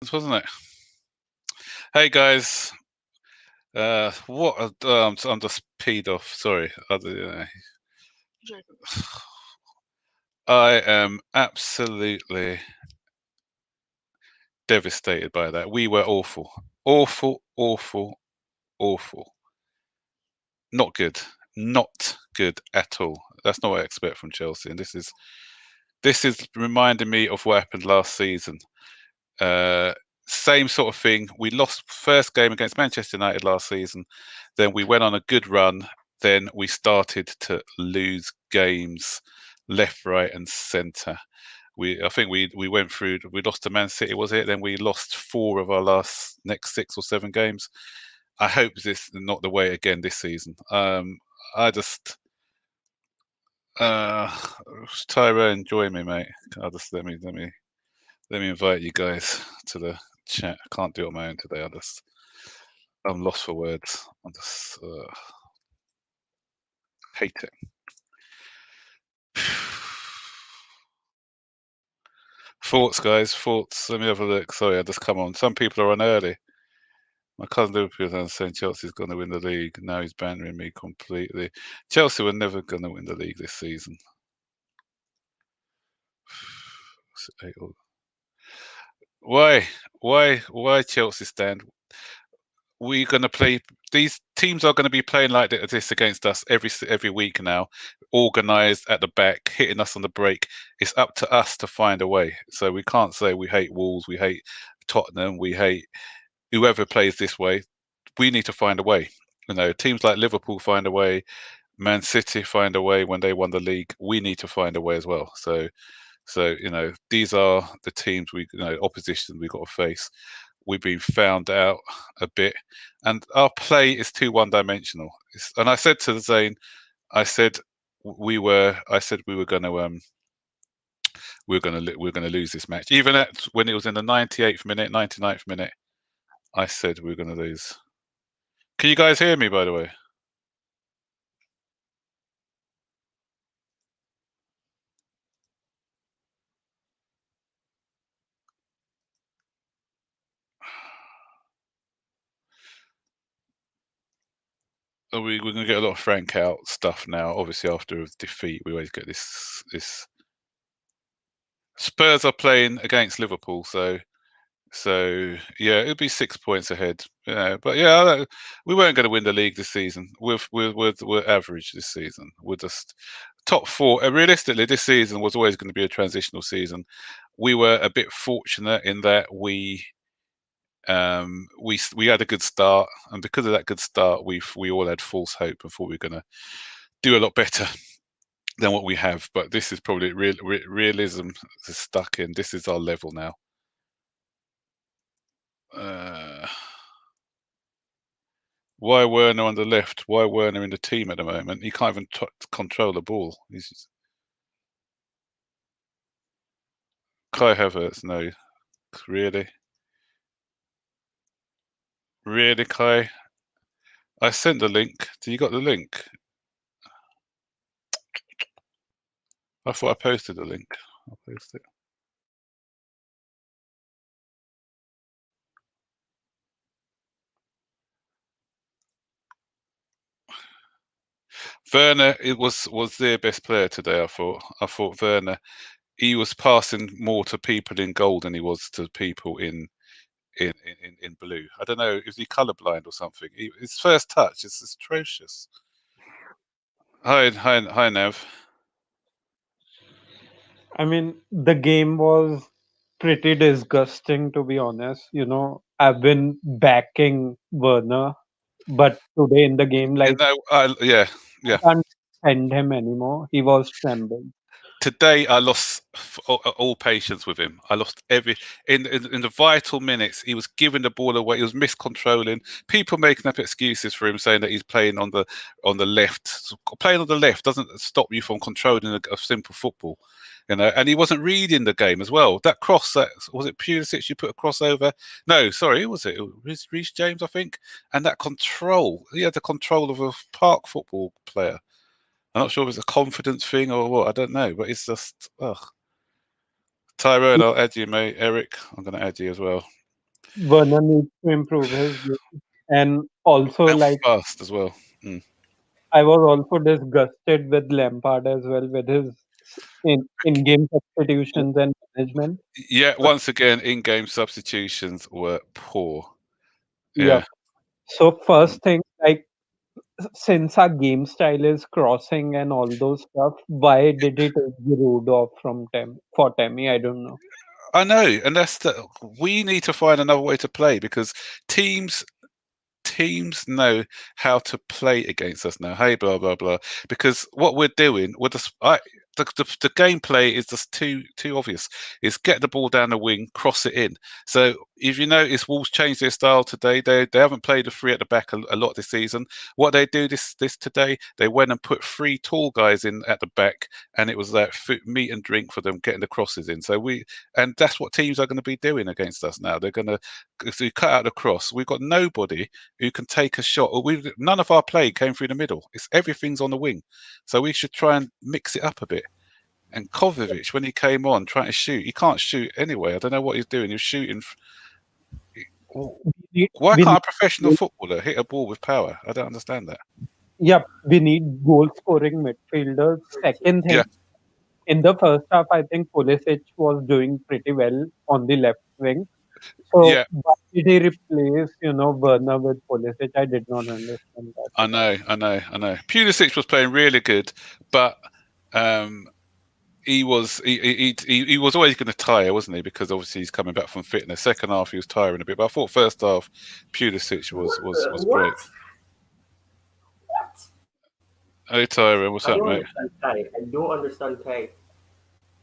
Wasn't it? Hey guys, what? I'm just peed off. Sorry. I am absolutely devastated by that. We were awful, awful, awful, awful. Not good. Not good at all. That's not what I expect from Chelsea. And this is reminding me of what happened last season. Uh, Same sort of thing. We lost first game against Manchester United last season. Then we went on a good run. Then we started to lose games left, right, and centre. I think we went through. We lost to Man City, was it? Then we lost 4 of our last next 6 or 7 games. I hope this is not the way again this season. I just uh, Tyrone, join me, mate. I'll just let me invite you guys to the chat. I can't do it on my own today. I'm lost for words. I just hate it. Thoughts, guys. Thoughts. Let me have a look. Sorry, I just come on. Some people are on early. My cousin Liverpool fans saying Chelsea's going to win the league. Now he's bantering me completely. Chelsea were never going to win the league this season. Why? Why Chelsea stand? We're going to play. These teams are going to be playing like this against us every week now, organised at the back, hitting us on the break. It's up to us to find a way. So we can't say we hate Wolves, we hate Tottenham, we hate whoever plays this way. We need to find a way. Teams like Liverpool find a way, Man City find a way when they won the league. We need to find a way as well. So these are the teams opposition we got to face. We've been found out a bit, and our play is too one-dimensional. And I said to Zane, I said I said we were going to we're going to lose this match. Even when it was in the 98th minute, 99th minute, I said we were going to lose. Can you guys hear me, by the way? We're going to get a lot of Frank out stuff now. Obviously, after a defeat, we always get this. Spurs are playing against Liverpool, so yeah, it'll be 6 points ahead. But yeah, we weren't going to win the league this season. We're average this season. We're just top 4. Realistically, this season was always going to be a transitional season. We were a bit fortunate in that we had a good start, and because of that good start, we all had false hope and thought we were going to do a lot better than what we have. But this is probably realism is stuck in. This is our level now. Why Werner on the left? Why Werner in the team at the moment? He can't even control the ball. Kai Havertz, no, really, really, Kai. I sent the link. Do you got the link? I thought I posted the link. I'll post it. Werner, it was their best player today. I thought Werner, he was passing more to people in gold than he was to people in blue. I don't know, is he colourblind or something? His first touch is atrocious. Hi, Nev. I mean, the game was pretty disgusting, to be honest. I've been backing Werner, but today in the game, like, Yeah, yeah. I can't stand him anymore. He was trembling. Today I lost all patience with him. I lost in the vital minutes. He was giving the ball away. He was miscontrolling. People making up excuses for him, saying that he's playing on the left. Playing on the left doesn't stop you from controlling a simple football, And he wasn't reading the game as well. That cross, that was it. Pulisic, you put a crossover. No, sorry, who was it? It was Reece James, I think. And that control, he had the control of a park football player. I'm not sure if it's a confidence thing or what. I don't know, but it's just ugh. Tyrone, I'll add you, mate. Eric, I'm going to add you as well. Werner needs to improve his game. And also, and like, fast as well. Mm. I was also disgusted with Lampard as well with his in-game substitutions and management. Yeah, But once again, in-game substitutions were poor. yeah. Yeah. So Mm. first thing, like, since our game style is crossing and all those stuff, why did he take Giroud off from for Tammy? I don't know. I know, and we need to find another way to play because teams teams know how to play against us now. Hey, blah blah blah. Because what we're doing, the gameplay is just too obvious. Is get the ball down the wing, cross it in. So if you notice, Wolves changed their style today. They haven't played a three at the back a lot this season. What they do this today, they went and put three tall guys in at the back, and it was that meat and drink for them getting the crosses in. And that's what teams are going to be doing against us now. They're going to, if you cut out the cross, we've got nobody who can take a shot. None of our play came through the middle. It's everything's on the wing, so we should try and mix it up a bit. And Kovacic, when he came on trying to shoot, he can't shoot anyway. I don't know what he's doing. He's shooting. We need, Why we can't need, a professional footballer hit a ball with power? I don't understand that. yeah, we need goal scoring midfielders. Second thing, Yeah, in the first half, I think Pulisic was doing pretty well on the left wing. So yeah, why did he replace, Werner with Pulisic? I did not understand that. I know. Pulisic was playing really good, but um, he was always going to tire, wasn't he? Because obviously he's coming back from fitness. Second half he was tiring a bit, but I thought first half Pulisic was great. What? What? Hey Tyron, what's I up, don't mate? understand Kai. I don't understand Kai.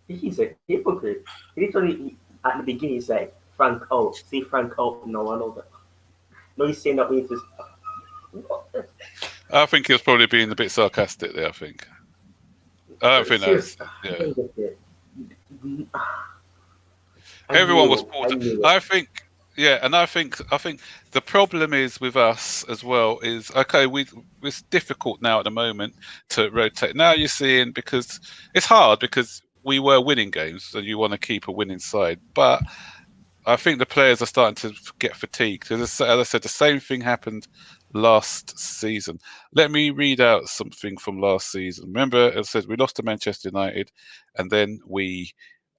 He's a hypocrite. At the beginning, he's like, Frank out. Say Frank out. No, I know that. No, he's saying that we need to. What? I think he was probably being a bit sarcastic there. I think. I don't think that was. Seriously, I Yeah, don't get it. We- everyone was I bored. knew it. I think. Yeah, and I think the problem is with us as well is okay. It's difficult now at the moment to rotate. Now you're seeing because it's hard because we were winning games and you want to keep a winning side, but I think the players are starting to get fatigued. As I said, the same thing happened last season. Let me read out something from last season. Remember, as I said, we lost to Manchester United, and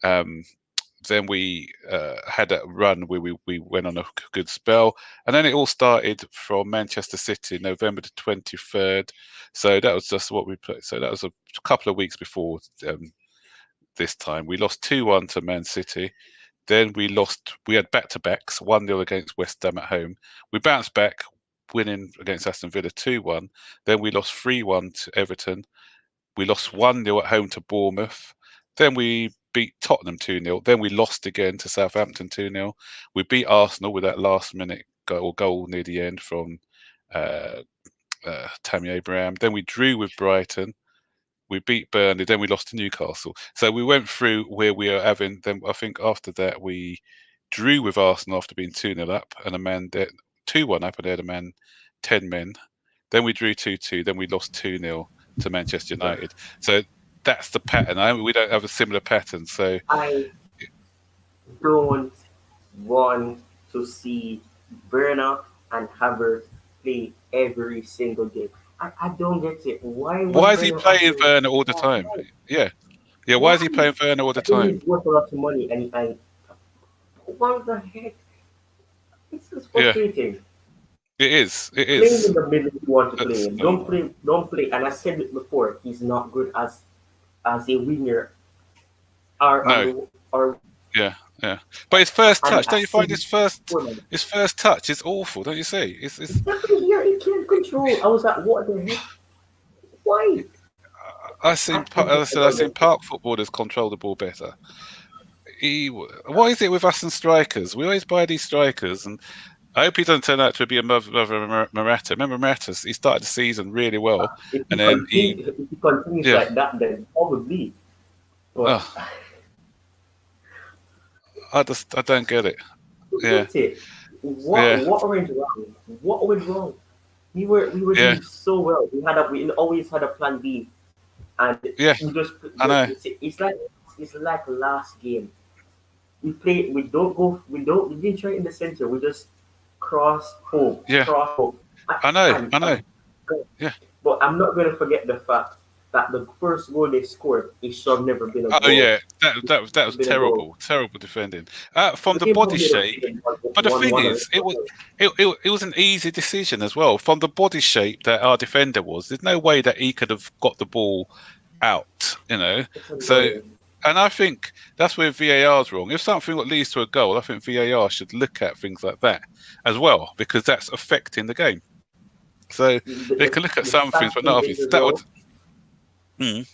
um, then we had a run where we went on a good spell, and then it all started from Manchester City, November the 23rd. So that was just what we played. So that was a couple of weeks before this time. We lost 2-1 to Man City. Then we lost. We had back-to-backs, 1-0 against West Ham at home. We bounced back, winning against Aston Villa 2-1. Then we lost 3-1 to Everton. We lost 1-0 at home to Bournemouth. Then we beat Tottenham 2-0. Then we lost again to Southampton 2-0. We beat Arsenal with that last-minute goal near the end from uh, Tammy Abraham. Then we drew with Brighton. We beat Burnley, then we lost to Newcastle. So we went through where we are having. Then I think after that we drew with Arsenal after being 2-0 up, and a man that 2-1 up, and they had a man 10 men. Then we drew 2-2. Then we lost 2-0 to Manchester Yeah. United. So that's the pattern. We don't have a similar pattern. So I don't want to see Werner and Havertz play every single game. I don't get it. Why was why is he Werner playing acting? Werner all the Oh, time? why? Yeah, yeah. Why is he Why? playing Werner all the I think time? he's worth a lot of money, and what the heck? This is Yeah, frustrating. it is. It Play him in is. the middle if you want to play That's him. Don't play. And I said it before. He's not good as a winger or no. or Yeah, yeah. But his first and touch, I don't you said find it before, man. his first touch is awful, don't you see? It's Exactly here he can't control. I was like, what the heck? Why? As I I said, I've don't seen get it. park footballers control the ball better. What is it with us and strikers? We always buy these strikers, and I hope he doesn't turn out to be another Morata. Remember Morata? He started the season really well, and then If he continues yeah, like that, then probably. But oh, I don't get it. don't Yeah, get it. What yeah, what went wrong? What went wrong? We were yeah, doing so well. We always had a plan B, and yeah. we just I know. it's like last game. We play. We don't go. We don't. We didn't try in the center. We just Yeah, cross hope. I know, And I know. Yeah. but I'm not going to forget the fact that the first goal they scored, it should have never been a Oh goal. yeah, that was Been a goal. terrible, terrible defending. From The the game body probably would have shape, been but the thing one is, it was an easy decision as well. From the body shape that our defender was, there's no way that he could have got the ball out. It's So, annoying. and I think that's where VAR's wrong. If something leads to a goal, I think VAR should look at things like that as well because that's affecting the game. So they can look at The some things, sad but thing not is others. as That would. well. Mm,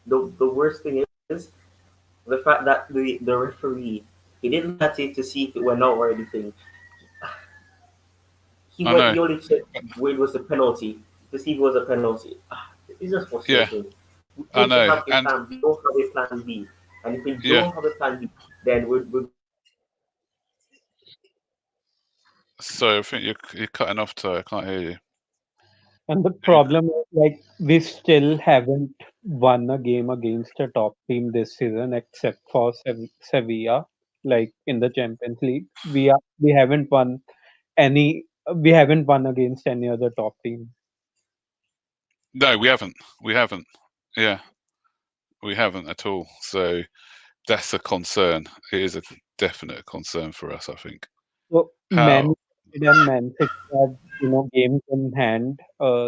The worst thing is the fact that the referee he didn't look at it to see if it went out or anything. He I went. know. He only checked where it was a penalty to see if it was a penalty. It's just Yeah, frustrating. We I need to know. have a And plan. We don't have a plan B, and if we yeah. don't have a plan B, then we're going to be So I think you're cutting off, so I can't hear you. And the problem is like we still haven't won a game against a top team this season except for Sevilla, like in the Champions League. Any we haven't won against any other top team. No, we haven't. We haven't. Yeah, we haven't at all. So that's a concern. It is a definite concern for us, I think. So How? Man United and Man City have games in hand.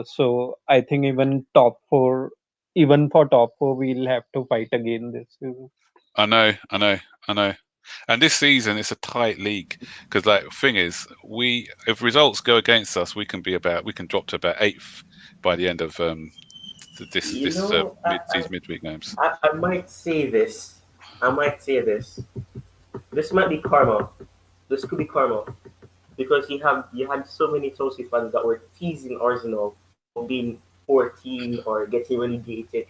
So I think even for top four, we'll have to fight again this season. I know, I know, I know. And this season, it's a tight league because, like, thing is, we if results go against us, we can drop to about eighth by the end of you this know, these midweek games. I might say this. I might say this. This might be karma. This could be karma because you had so many Chelsea fans that were teasing Arsenal for being 14 or getting relegated,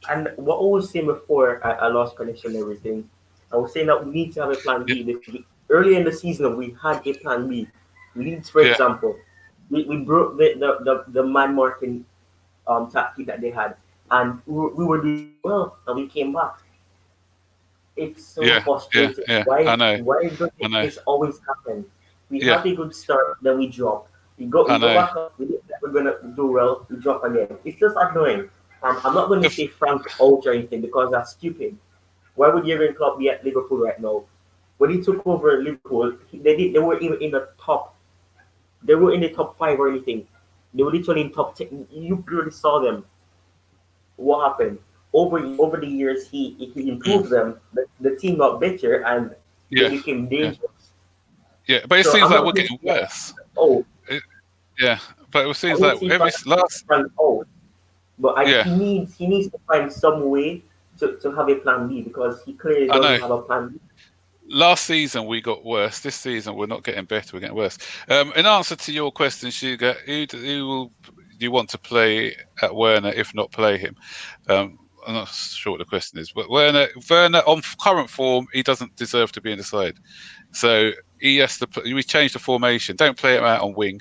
and what I was saying before I lost connection and everything. I was saying that we need to have a plan Yeah, B. Early in the season, we had a plan B. Leeds, for yeah, example, we broke the man marking tactic that they had, and we were doing well, and we came back. It's so yeah, yeah, frustrating. yeah. Why does I know. this always happen? We Yeah, have a good start, then we drop. I We go know. back up. We think that we're gonna do well. We drop again. It's just annoying. I'm not going to If- say Frank out or anything because that's stupid. Why would Jurgen Klopp be at Liverpool right now? When he took over Liverpool, they were even in the top. They were in the top five or anything. They were literally in top 10. You barely saw them. What happened? Over the years, he mm, improved them. The team got better and they yeah, became yeah, dangerous. yeah. But it So seems I'm like not we're going to getting say, worse. oh, It, yeah, but it I seems won't like say every last. Frank out, but Yeah, he needs to find some way to have a plan B because he clearly I know. doesn't have a plan B. Last season we got worse. This season we're not getting better. We're getting worse. In answer to your question, Sugar, who will you want to play at Werner if not play him? Um, I'm not sure what the question is, but Werner on current form, he doesn't deserve to be in the side. So he has to. We change the formation. Don't play him out on wing.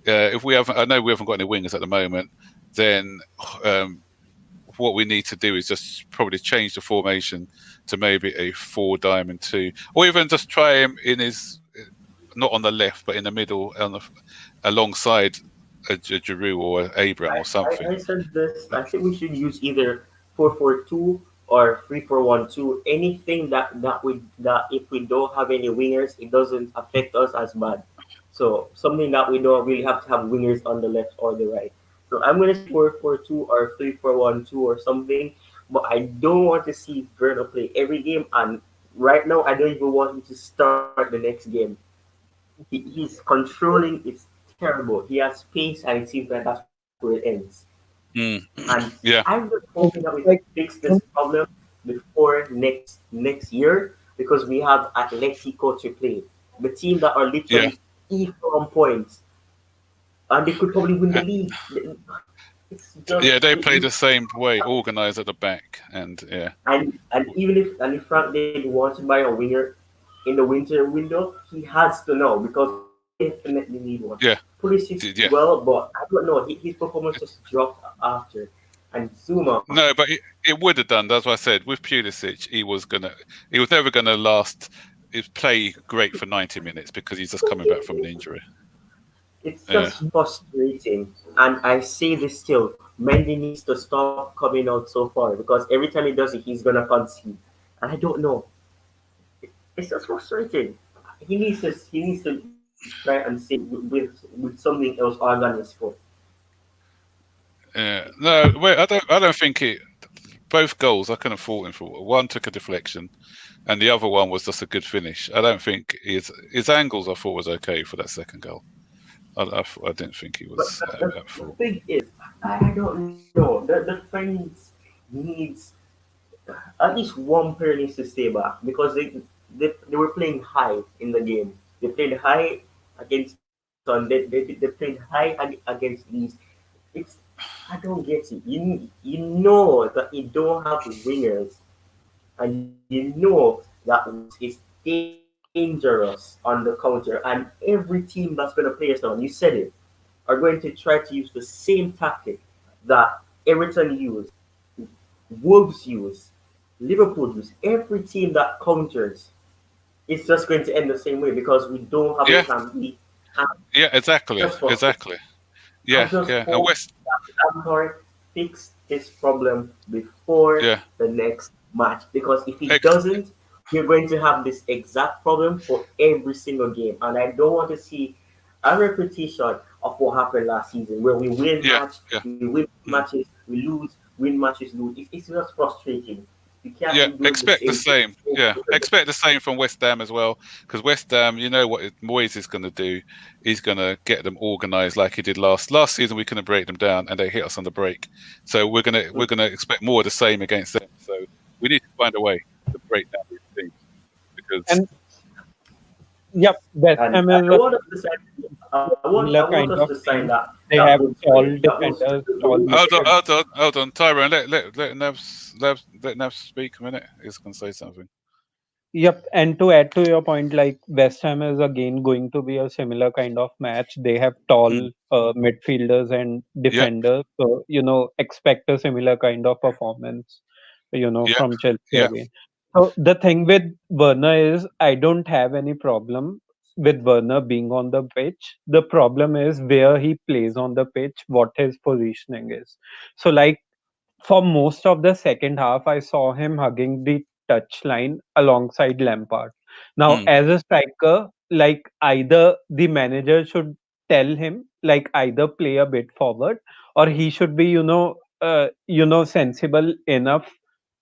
If we haven't, I know we haven't got any wingers at the moment. Then um, what we need to do is just probably change the formation to maybe a 4-diamond 2, or even just try him in his not on the left but in the middle alongside a Giroud or Abraham or something. I said this. I think we should use either 4-4-2 or 3-4-1-2. Anything that if we don't have any wingers, it doesn't affect us as bad. So something that we don't really have to have wingers on the left or the right. So I'm gonna say 4-4-2 or 3-4-1-2 or something. But I don't want to see Bruno play every game. And right now, I don't even want him to start the next game. He's controlling. It's terrible. He has pace, and it seems like that's where it ends. Mm. And Yeah, I'm just hoping that we can Like fix this problem before next year because we have Atletico to play, the team that are yeah, literally equal on points, and they could probably win uh, the league. It's just yeah. They play the same way, organised at the back, and yeah, and even if Frank did want to buy a winger in the winter window, he has to know because we definitely need one. yeah, Pulisic did yeah. well, but I don't know. His performance just dropped after. and Zuma. No, but it would have done. That's what I said. With Pulisic, he was never gonna last. He'd play great for 90 minutes because he's just coming back from an injury. It's Yeah, just frustrating. And I say this still. Mendy needs to stop coming out so far because every time he does it, he's gonna concede. And I don't know. It's just frustrating. He needs to try and say with something else other than his foot. yeah. No, wait. I don't think it. Both goals, I couldn't fault him for. One took a deflection, and the other one was just a good finish. I don't think his angles I thought was okay for that second goal. I didn't think he But was the at fault. thing is, I don't know. The defense needs at least one player needs to stay back because they were playing high in the game. They played high against Sun. They played high against Leeds. It's I don't get it. You know that you don't have wingers, and you know that is dangerous on the counter. And every team that's going to play us down, you said it, are going to try to use the same tactic that Everton used, Wolves use, Liverpool use. Every team that counters, it's just going to end the same way because we don't have a Yeah, plan B. And yeah, exactly, just for exactly. I Yeah, just yeah. And hope West, that Lampard fix his problem before yeah, the next match because if he ex, doesn't, we're going to have this exact problem for every single game. And I don't want to see a repetition of what happened last season where we win yeah, match, yeah. we win Mm. matches, we lose, win matches, lose. It's just frustrating. You can't Yeah, keep doing the expect the same thing same. Yeah, over again. expect the same from West Ham as well. Because West Ham, you know what Moyes is going to do? He's going to get them organised like he did last season. We couldn't break them down, and they hit us on the break. So we're gonna expect more of the same against them. So we need to find a way to break down these teams because And yep, West And Ham I is want us to sign. I want similar us to kind sign of that team. They that have Wolves player. tall That Wolves defenders, the tall Wolves hold on, player. midfielders. hold on, Tyrone. Let Nav speak a minute. He's going to say something. Yep, and to add to your point, like West Ham is again going to be a similar kind of match. They have Mm. tall midfielders and Yeah, defenders, so expect a similar kind of performance, yeah, from Chelsea yeah. again. So the thing with Werner is, I don't have any problem with Werner being on the pitch. The problem is where he plays on the pitch, what his positioning is. So, like for most of the second half, I saw him hugging the touchline alongside Lampard. Now, Mm. as a striker, like either the manager should tell him, like either play a bit forward, or he should be, sensible enough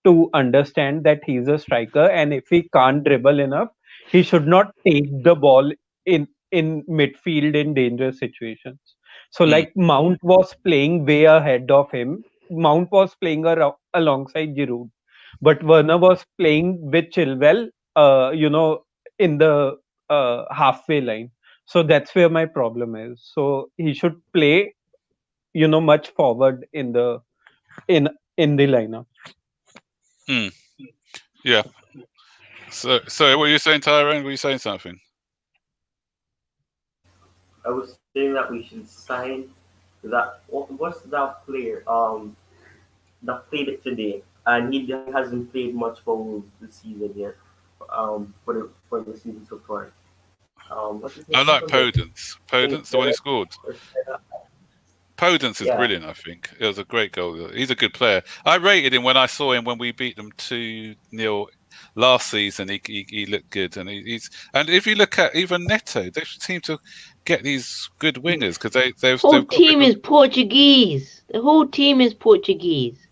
to understand that he's a striker, and if he can't dribble enough, he should not take the ball in midfield in dangerous situations. So, Mm. like Mount was playing way ahead of him. Mount was playing alongside Giroud, but Werner was playing with Chilwell, in the halfway line. So that's where my problem is. So he should play, much forward in in the lineup. Mm. Yeah. So what are you saying, Tyrone? Were you saying something? I was saying that we should sign that. What's that player? That played it today, and he hasn't played much for Wolves this season yet. For the season so far. What's his name? I I like forget. Podence. I think Podence, the one who scored. Podence is yeah. brilliant, I think. It was a great goal. He's a good player. I rated him when I saw him when we beat them 2-0 last season. He looked good. And if you look at even Neto, they seem to get these good wingers because Whole they've got team good. is Portuguese. The whole team is Portuguese.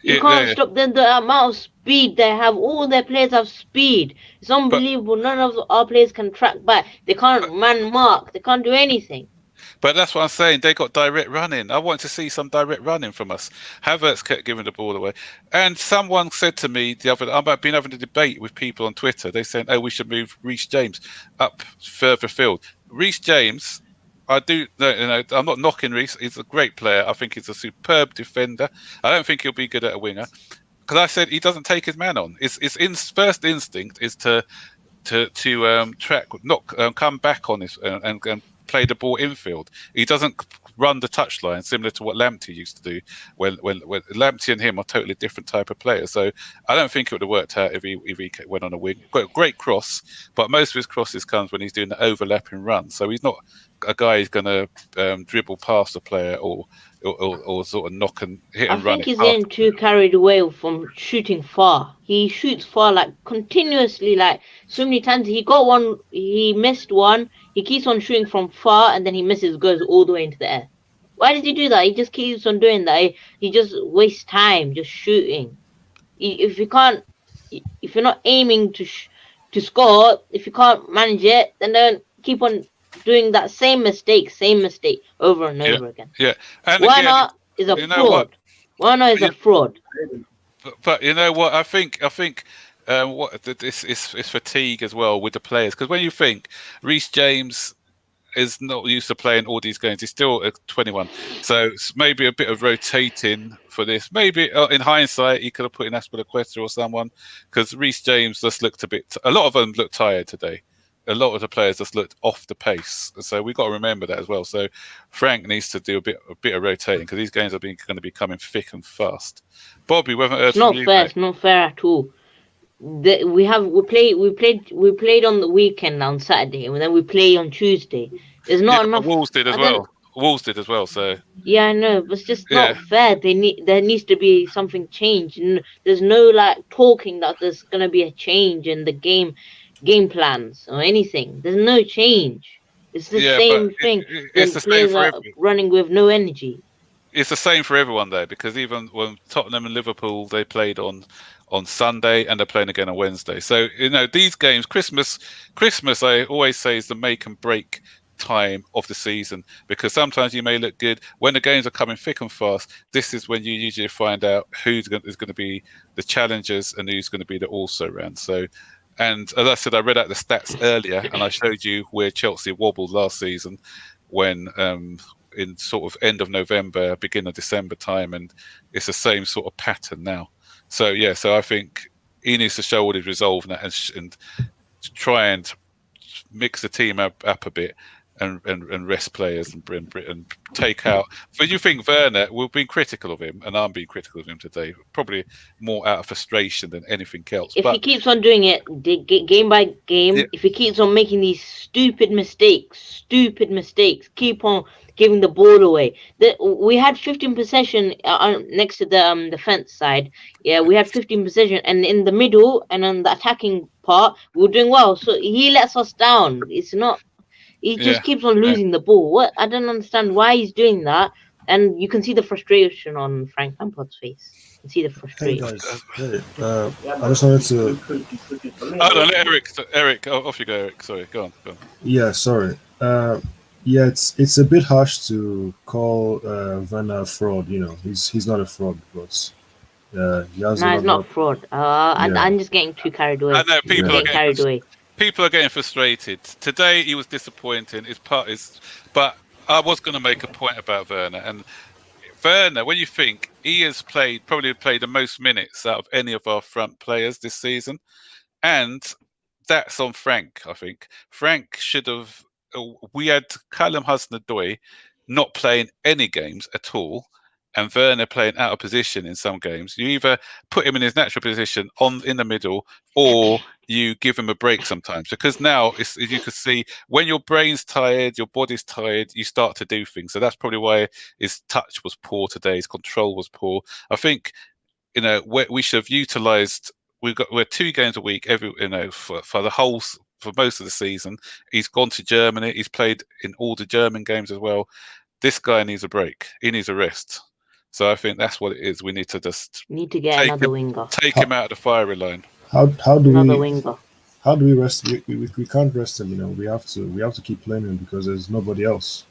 You Yeah, can't yeah. stop them. The amount of speed they have. All their players have speed. It's But unbelievable. None of our players can track back. They can't man mark. They can't do anything. But that's what I'm saying. They got direct running. I want to see some direct running from us. Havertz kept giving the ball away. And someone said to me the other, I've been having a debate with people on Twitter. They said, "Oh, we should move Reece James up further field." Reece James, I do. No, I'm not knocking Reece. He's a great player. I think he's a superb defender. I don't think he'll be good at a winger because I said he doesn't take his man on. His first instinct is to track, not come back on his and play the ball infield. He doesn't run the touchline, similar to what Lamptey used to do. When Lamptey and him are totally different type of players. So I don't think it would have worked out if he went on a wing. Got a great cross, but most of his crosses comes when he's doing the overlapping run. So he's not a guy who's going to dribble past a player or sort of knock and hit and run. I think he's getting too carried away from shooting far. He shoots far like continuously, like so many times. He got one, he missed one. He keeps on shooting from far, and then he misses, goes all the way into the air. Why does he do that? He just keeps on doing that. He just wastes time just shooting. If you're not aiming to score, if you can't manage it, then don't keep on doing that same mistake over and over again. Yeah, and Werner is a fraud. Werner is a fraud. But you know what? I think this is fatigue as well with the players, because when you think Reece James is not used to playing all these games, he's still at 21, so it's maybe a bit of rotating for this. Maybe in hindsight he could have put in Aspilicueta or someone, because Reece James just looked a lot of them looked tired today. A lot of the players just looked off the pace, so we got to remember that as well. So Frank needs to do a bit of rotating, because these games are going to be coming thick and fast. Bobby, we haven't heard from you. It's not fair at all. We played on the weekend on Saturday, and then we play on Tuesday. There's not enough. Wolves did as well. So yeah, I know, but it's just not fair. There needs to be something changed. There's no like talking that there's gonna be a change in the game plans or anything. There's no change. It's the same thing. It's the players same for are running with no energy. It's the same for everyone though, because even when Tottenham and Liverpool, they played on Sunday and they're playing again on Wednesday. So these games, Christmas, I always say, is the make and break time of the season, because sometimes you may look good when the games are coming thick and fast. This is when you usually find out who's going to be the challengers and who's going to be the also round. So. And as I said, I read out the stats earlier, and I showed you where Chelsea wobbled last season when in sort of end of November, beginning of December time, and it's the same sort of pattern now. So so I think he needs to show all his resolve now and try and mix the team up a bit and rest players and take out. But you think Werner, we've been critical of him, and I'm being critical of him today, probably more out of frustration than anything else. If he keeps on doing it game by game, if he keeps on making these stupid mistakes, keep on giving the ball away. We had 15 possession next to the defense side. Yeah, we had 15 possession, and in the middle and on the attacking part, we were doing well. So he lets us down. It's not. He just keeps on losing the ball. What? I don't understand why he's doing that. And you can see the frustration on Frank Lampard's face. You can see the frustration. Hey guys, I just wanted to. Hold on, Eric, off you go, Eric. Sorry, go on. Yeah, sorry. It's a bit harsh to call Werner a fraud. He's not a fraud, but he has. No, he's not a fraud. I'm just getting too carried away. I know people are getting carried away. People are getting frustrated. Today he was disappointing. But I was going to make a point about Werner. And Werner, when you think he has probably played the most minutes out of any of our front players this season, and that's on Frank. I think Frank should have. We had Callum Hudson-Odoi not playing any games at all, and Werner playing out of position in some games. You either put him in his natural position in the middle, or you give him a break sometimes. Because now, as you can see, when your brain's tired, your body's tired, you start to do things. So that's probably why his touch was poor today, his control was poor. I think we should have utilised. We're 2 games a week for the whole. For most of the season. He's gone to Germany. He's played in all the German games as well. This guy needs a break. He needs a rest. So I think that's what it is. We need to just get another winger. Take him out of the firing line. How do another winger? How do we rest? We can't rest him. We have to keep playing him because there's nobody else.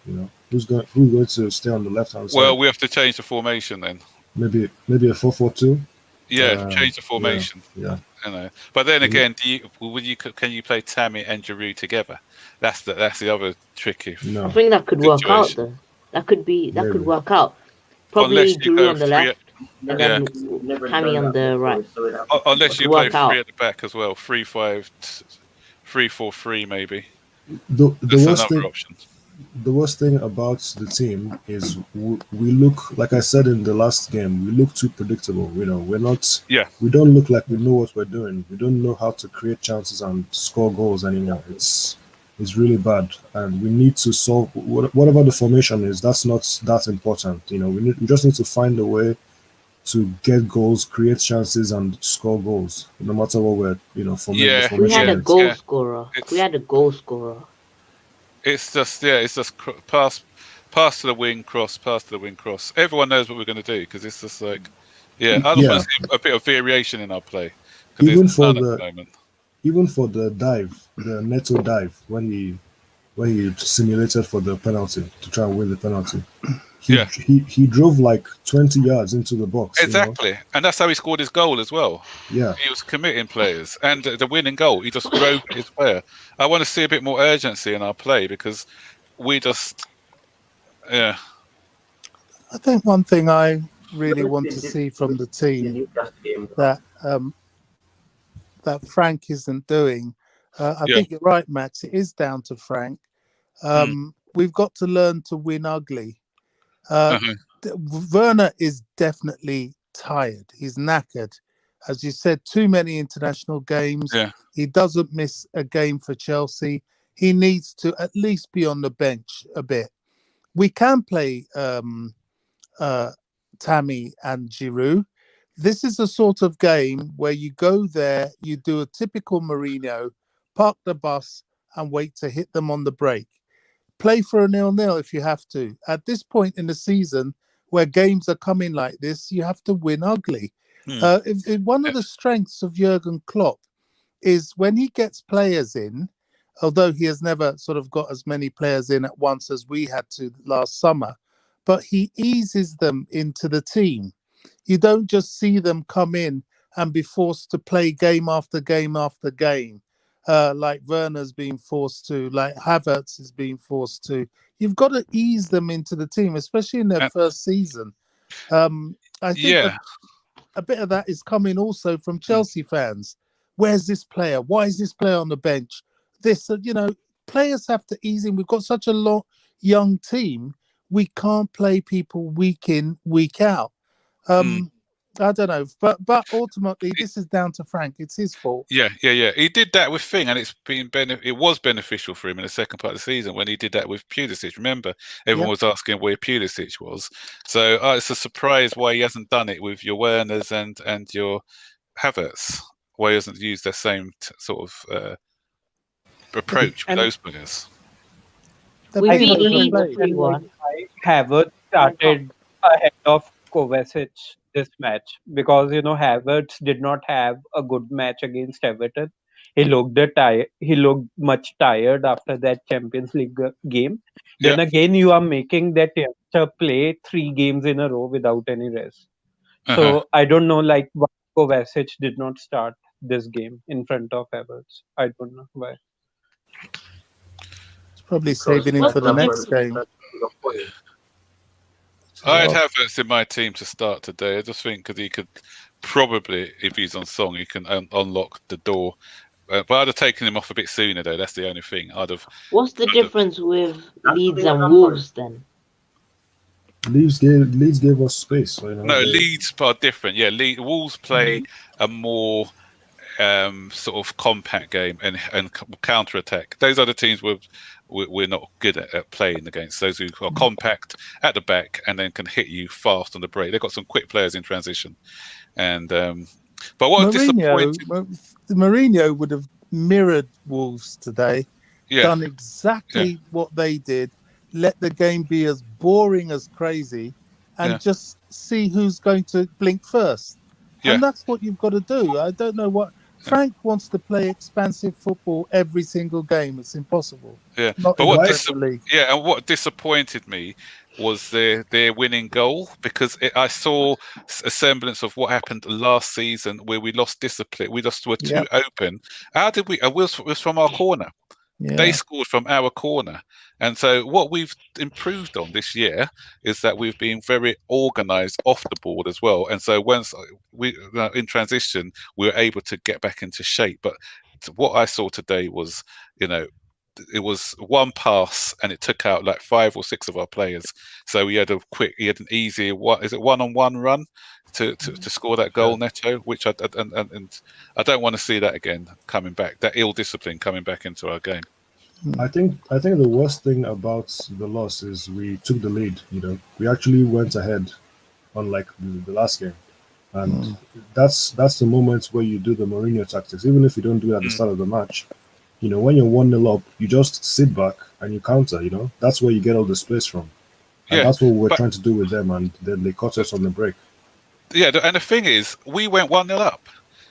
Who's going to stay on the left hand side? Well, we have to change the formation then. Maybe a 4-4-2. Yeah, change the formation. Yeah. But then again, can you play Tammy and Giroud together? That's the other tricky. No. I think that could work out though. That could work out. Probably Giroud on the left, and then Tammy on the right. Unless you play 3 at the back as well, 3-5, 3-4-3 maybe. The That's worst another thing, option. the worst thing about the team is we look, like I said in the last game, we look too predictable. We're not, Yeah, we don't look like we know what we're doing. We don't know how to create chances and score goals anymore. It's really bad, and we need to solve whatever the formation is. That's not that important. We just need to find a way to get goals, create chances, and score goals, no matter what the yeah, We had formation a yeah, is. goal yeah. scorer. We It's had a goal scorer. it's just pass to the wing, cross, pass to the wing, cross. Everyone knows what we're going to do because it's just like, yeah. I just want Yeah, to see a bit of variation in our play because there's even for none at the the moment. even for the dive, the Neto dive, when he simulated for the penalty to try and win the penalty, he Yeah, he drove like 20 yards into the box. exactly, and that's how he scored his goal as well. Yeah, He was committing players, and the winning goal, he just drove his player. I want to see a bit more urgency in our play because we just, yeah, I think one thing I really Look, want to see from the the team Newcastle game. that that Frank isn't doing. I yeah, think you're right, Max. It is down to Frank. mm, We've got to learn to win ugly. Uh, uh-huh, Werner is definitely tired. He's knackered. As you said, too many international games. yeah, He doesn't miss a game for Chelsea. He needs to at least be on the bench a bit. We can play uh, Tammy and Giroud. This is a sort of game where you go there, you do a typical Mourinho, park the bus and wait to hit them on the break. Play for a 0-0 if you have to. At this point in the season, where games are coming like this, you have to win ugly. mm, If one of the strengths of Jurgen Klopp is when he gets players in, although he has never sort of got as many players in at once as we had to last summer, but he eases them into the team. You don't just see them come in and be forced to play game after game after game, like Werner's being forced to, like Havertz is being forced to. You've got to ease them into the team, especially in their and first season. I think yeah, a bit of that is coming also from mm, Chelsea fans. Where's this player? Why is this player on the bench? Players have to ease in. We've got such a young team. We can't play people week in, week out. mm. I don't know, but ultimately, this is down to Frank. It's his fault. Yeah. He did that with Thing, and it was beneficial for him in the second part of the season when he did that with Pulisic. Remember, everyone Yep. was asking where Pulisic was. So it's a surprise why he hasn't done it with your Werners and your Havertz. Why he hasn't used the same sort of approach with And those players. They're We I being beat don't Leeds overplayed. understand like 3-1. why Havertz started ahead of Kovacic this match, because Havertz did not have a good match against Everton. He looked much tired after that Champions League game. Yeah. Then again, you are making that youngster play 3 games in a row without any rest. Uh-huh. So I don't know like why Kovacic did not start this game in front of Havertz. I don't know why. It's probably Because saving him What's for the the Lampard next difference? game. got points. I'd Oh, have Havertz in my team to start today. I just think because he could probably, if he's on song, he can unlock the door. But I'd have taken him off a bit sooner, though. That's the only thing. What's the I'd have difference with That's the Leeds thing with and Lampard. Wolves then? Leeds gave us space. So, no, Leeds are different. Yeah, Wolves play a more sort of compact game and counter attack. Those are the teams we're not good at playing against. Those who are compact at the back and then can hit you fast on the break. They've got some quick players in transition. And but what Mourinho, disappointed? Mourinho would have mirrored Wolves today, Yeah, done exactly what they did, let the game be as boring as crazy, and Yeah. just see who's going to blink first. Yeah. And that's what you've got to do. I don't know what Frank wants to play expansive football every single game. It's impossible. Yeah, Not but in the Premier League. and what disappointed me was their winning goal because I saw a semblance of what happened last season where we lost discipline. We just were too Yeah. open. How did we? It was from our corner. They Yeah. scored from our corner. And so what we've improved on this year is that we've been very organised off the board as well. And so once we in transition, we were able to get back into shape. But what I saw today was, it was one pass and it took out like 5 or 6 of our players. So he had an easy one-on-one run to score that goal, Neto, which I don't want to see that again coming back. That ill discipline coming back into our game. I think the worst thing about the loss is we took the lead. We actually went ahead, unlike the last game, and that's the moment where you do the Mourinho tactics. Even if you don't do it at the start of the match, when you're 1-0 up, you just sit back and you counter. That's where you get all the space from, and that's what we're trying to do with them. And then they caught us on the break. Yeah, and the thing is, we went 1-0 up,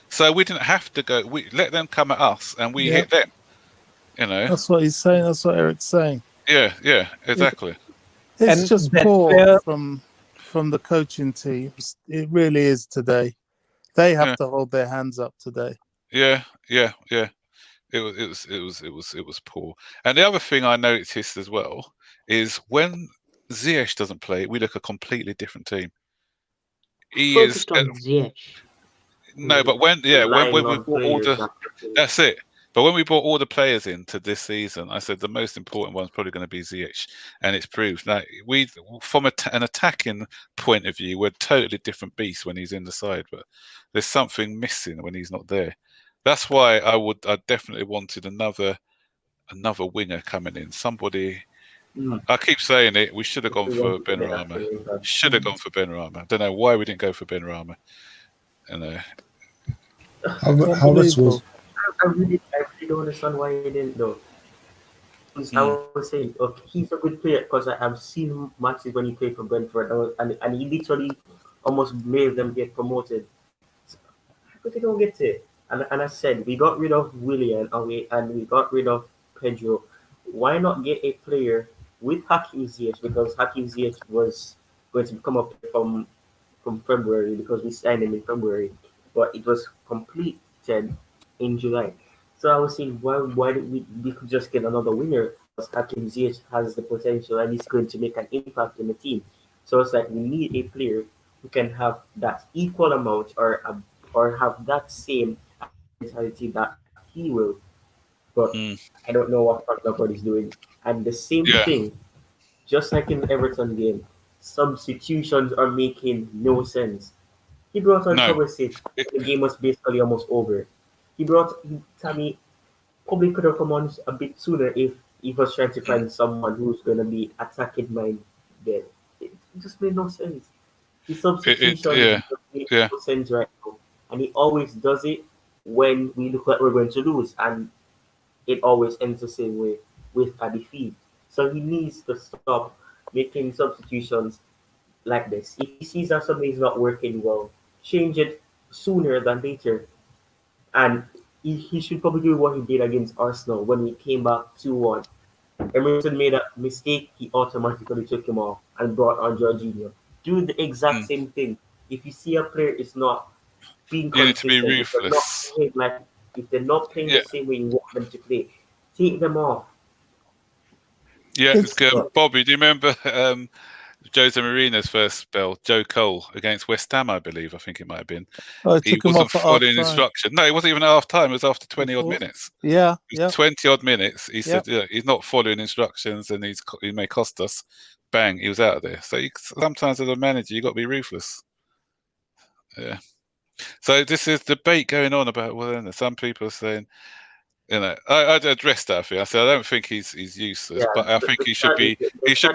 so we didn't have to go. We let them come at us, and we hit them. That's what he's saying. That's what Eric's saying. Yeah, exactly. It's just poor from the coaching teams. It really is today. They have to hold their hands up today. Yeah. It was poor. And the other thing I noticed as well is when Ziyech doesn't play, we look a completely different team. He Focused is on Ziyech. No, but when we bought all that's it. But when we brought all the players into this season, I said the most important one's probably going to be Ziyech, and it's proved. Like from an attacking point of view, we're totally different beasts when he's in the side. But there's something missing when he's not there. That's why I definitely wanted another winger coming in. Somebody. I keep saying it. We should have gone for Benrahma. Should have gone for Benrahma. I don't know why we didn't go for Benrahma. Havertz was. I really don't understand why he didn't though. I was saying, okay, he's a good player because I've seen matches when he played for Brentford, and he literally almost made them get promoted. But they don't get it. And I said, we got rid of Willian and we got rid of Pedro. Why not get a player with Hakim Ziyech? Because Hakim Ziyech was going to come up from February because we signed him in February, but it was completed in July. So I was saying, why did we could just get another winger? Because Hakim Ziyech has the potential and he's going to make an impact in the team. So it's like we need a player who can have that equal amount or have that same mentality that he will. But I don't know what Frank Lampard is doing. And the same thing, just like in the Everton game, substitutions are making no sense. He brought on Kovacic. The game was basically almost over. He brought Tammy. Probably could have come on a bit sooner if he was trying to find someone who's going to be attacking minded. It just made no sense. The substitution makes no sense right now. And he always does it when we look like we're going to lose. And it always ends the same way with a defeat. So he needs to stop making substitutions like this. If he sees that something is not working well, change it sooner than later. And he should probably do what he did against Arsenal when we came back 2-1. Emerson made a mistake, he automatically took him off and brought on Jorginho. Do the exact same thing. If you see a player is not being consistent, you need to be ruthless. If they're not playing the same way you want them to play, take them off. Yeah, it's good. Bobby, do you remember Jose Mourinho's first spell, Joe Cole against West Ham, I believe. I think it might have been. He wasn't following instruction. No, it wasn't even half time. It was after 20 odd minutes. Yeah, 20 odd minutes. He said, he's not following instructions, and he may cost us. Bang, he was out of there. So sometimes as a manager, you got to be ruthless. Yeah. So this is debate going on about Werner. Some people are saying, I addressed that. I said I don't think he's useless, but I think he should be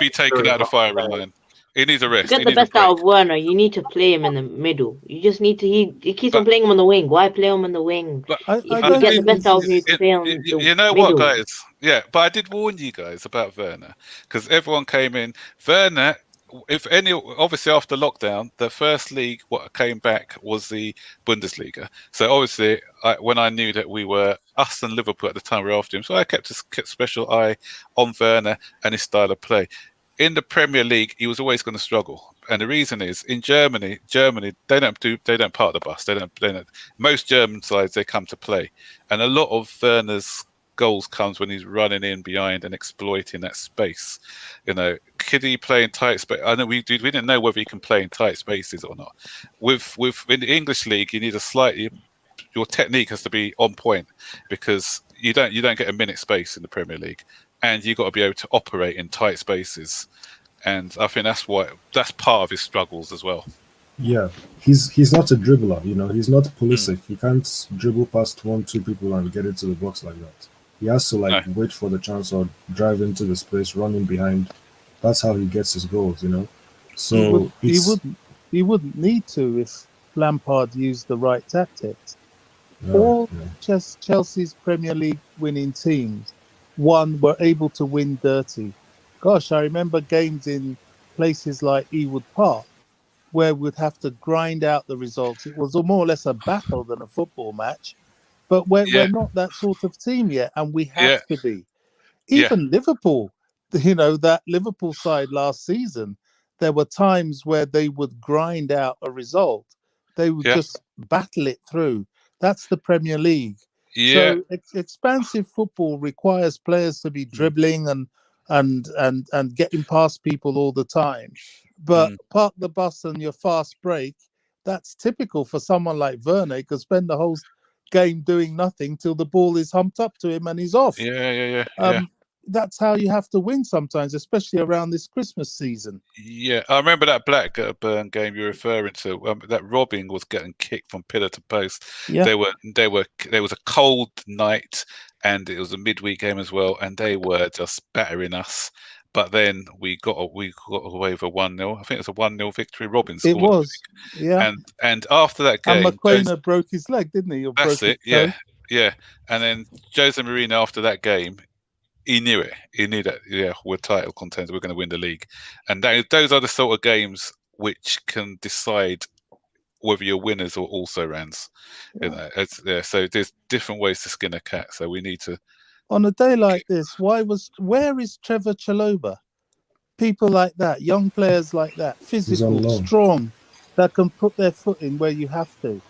taken out of the firing line. He needs a rest. To get the best out of Werner, you need to play him in the middle. You just need to. He keeps on playing him on the wing. Why play him on the wing? If you get the best out of him, you play on the You know middle. what, guys? Yeah, but I did warn you guys about Werner because everyone came in. Werner, obviously after lockdown, the first league what came back was the Bundesliga. So obviously, when I knew that we were us and Liverpool at the time were after him, so I kept a special eye on Werner and his style of play. In the Premier League, he was always going to struggle, and the reason is in Germany they don't park the bus. They don't. Most German sides they come to play, and a lot of Werner's goals comes when he's running in behind and exploiting that space. Could he play in tight space? I know we didn't know whether he can play in tight spaces or not. With in the English league, you need a slightly your technique has to be on point, because you don't get a minute space in the Premier League, and you got to be able to operate in tight spaces. And I think that's part of his struggles as well. Yeah, he's not a dribbler. He's not Pulisic. He can't dribble past 1, 2 people and get into the box like that. He has to wait for the chance or drive into the space, running behind. That's how he gets his goals. So he wouldn't need to if Lampard used the right tactics. Yeah, All yeah. Chelsea's Premier League winning teams, were able to win dirty. Gosh, I remember games in places like Ewood Park where we'd have to grind out the results. It was more or less a battle than a football match, but we're not that sort of team yet, and we have to be. Even Liverpool, that Liverpool side last season, there were times where they would grind out a result. They would just battle it through. That's the Premier League. Yeah. So expansive football requires players to be dribbling and getting past people all the time. But park the bus and your fast break, that's typical for someone like Werner. He could spend the whole game doing nothing till the ball is humped up to him and he's off. Yeah. That's how you have to win sometimes, especially around this Christmas season. Yeah, I remember that Blackburn game you're referring to. That Robin was getting kicked from pillar to post. Yeah. There was a cold night, and it was a midweek game as well, and they were just battering us. But then we got away with a 1-0. I think it was a 1-0 victory. Robin scored. It was, yeah. And after that game, and McQuainer broke his leg, didn't he? That's it. Yeah. And then Jose Mourinho, after that game, he knew it. He knew that, we're title contenders. We're going to win the league. And those are the sort of games which can decide whether you're winners or also rans. Yeah. So there's different ways to skin a cat. So we need to. On a day like this, where is Trevor Chalobah? People like that, young players like that, physical, strong, that can put their foot in where you have to.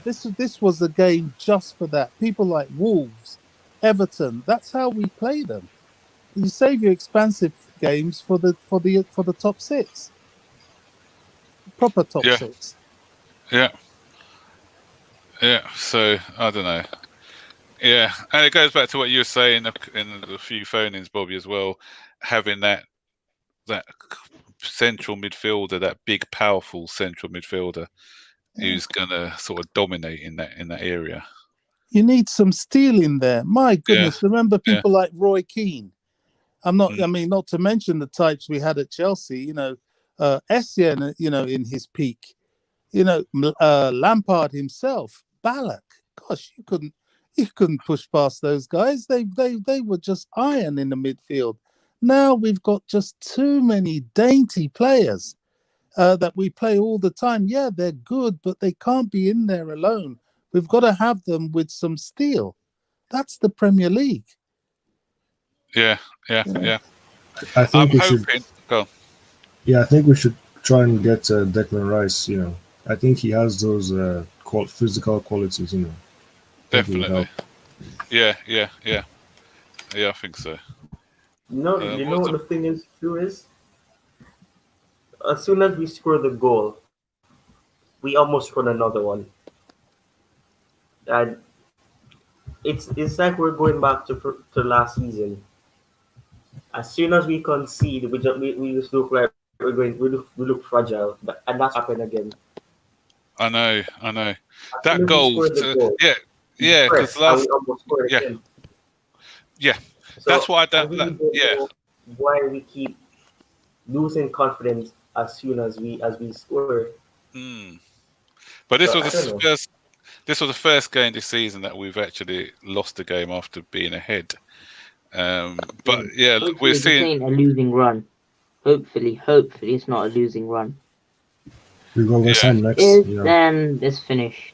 This was a game just for that. People like Wolves, Everton, that's how we play them. You save your expansive games for the top six, proper top six. Yeah. So I don't know. Yeah, and it goes back to what you were saying in a few phone-ins, Bobby, as well. Having that central midfielder, that big, powerful central midfielder, who's gonna sort of dominate in that area. You need some steel in there. My goodness, remember people like Roy Keane. I mean, not to mention the types we had at Chelsea. Essien, in his peak. Lampard himself, Ballack. Gosh, you couldn't push past those guys. They were just iron in the midfield. Now we've got just too many dainty players that we play all the time. Yeah, they're good, but they can't be in there alone. We've got to have them with some steel. That's the Premier League. I think we should go. Yeah, I think we should try and get Declan Rice. I think he has those physical qualities. Definitely. Yeah. I think so. No, you know what the thing is, as soon as we score the goal, we almost scored another one. And it's like we're going back to last season. As soon as we concede, we just look like we look fragile, and that's happened again. I know. That goal, because last, we almost scored again. Yeah. So that's why I don't. Know why we keep losing confidence as soon as we score. But this was the first game this season that we've actually lost a game after being ahead. But we're seeing a losing run. Hopefully, it's not a losing run. We go West Ham next. Then it's finished.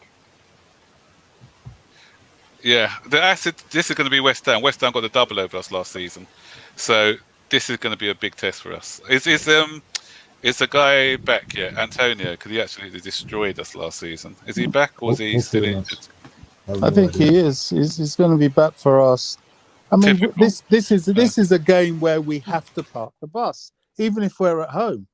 Yeah, this is going to be West Ham. West Ham got the double over us last season, so this is going to be a big test for us. Is the guy back yet, Antonio? Because he actually destroyed us last season. Is he back, or is he still injured? I think he is. He's going to be back for us. I mean, this is a game where we have to park the bus, even if we're at home.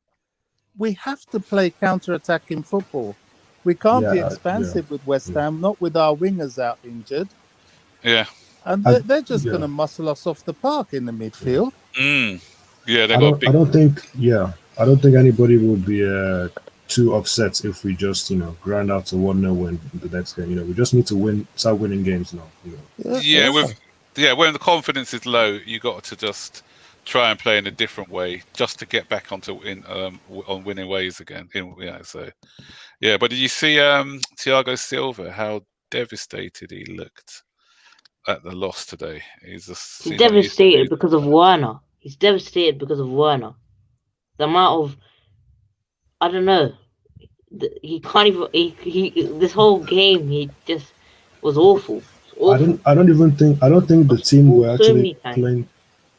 We have to play counter-attacking football. We can't be Yeah, expansive with West yeah. Ham, not with our wingers out injured. Yeah. And I, they're just yeah. going to muscle us off the park in the midfield. Yeah, they got a big. I don't think anybody would be too upset if we just grind out a 1-0 win in the next game. We just need to start winning games now. Yeah. When the confidence is low, you got to just try and play in a different way just to get back on winning ways again. But did you see Thiago Silva, how devastated he looked at the loss today? He's devastated because of Werner. He's devastated because of Werner. The amount of, I don't know, he can't even. He this whole game he just was awful. Awful. I don't think the team were So actually many times. playing.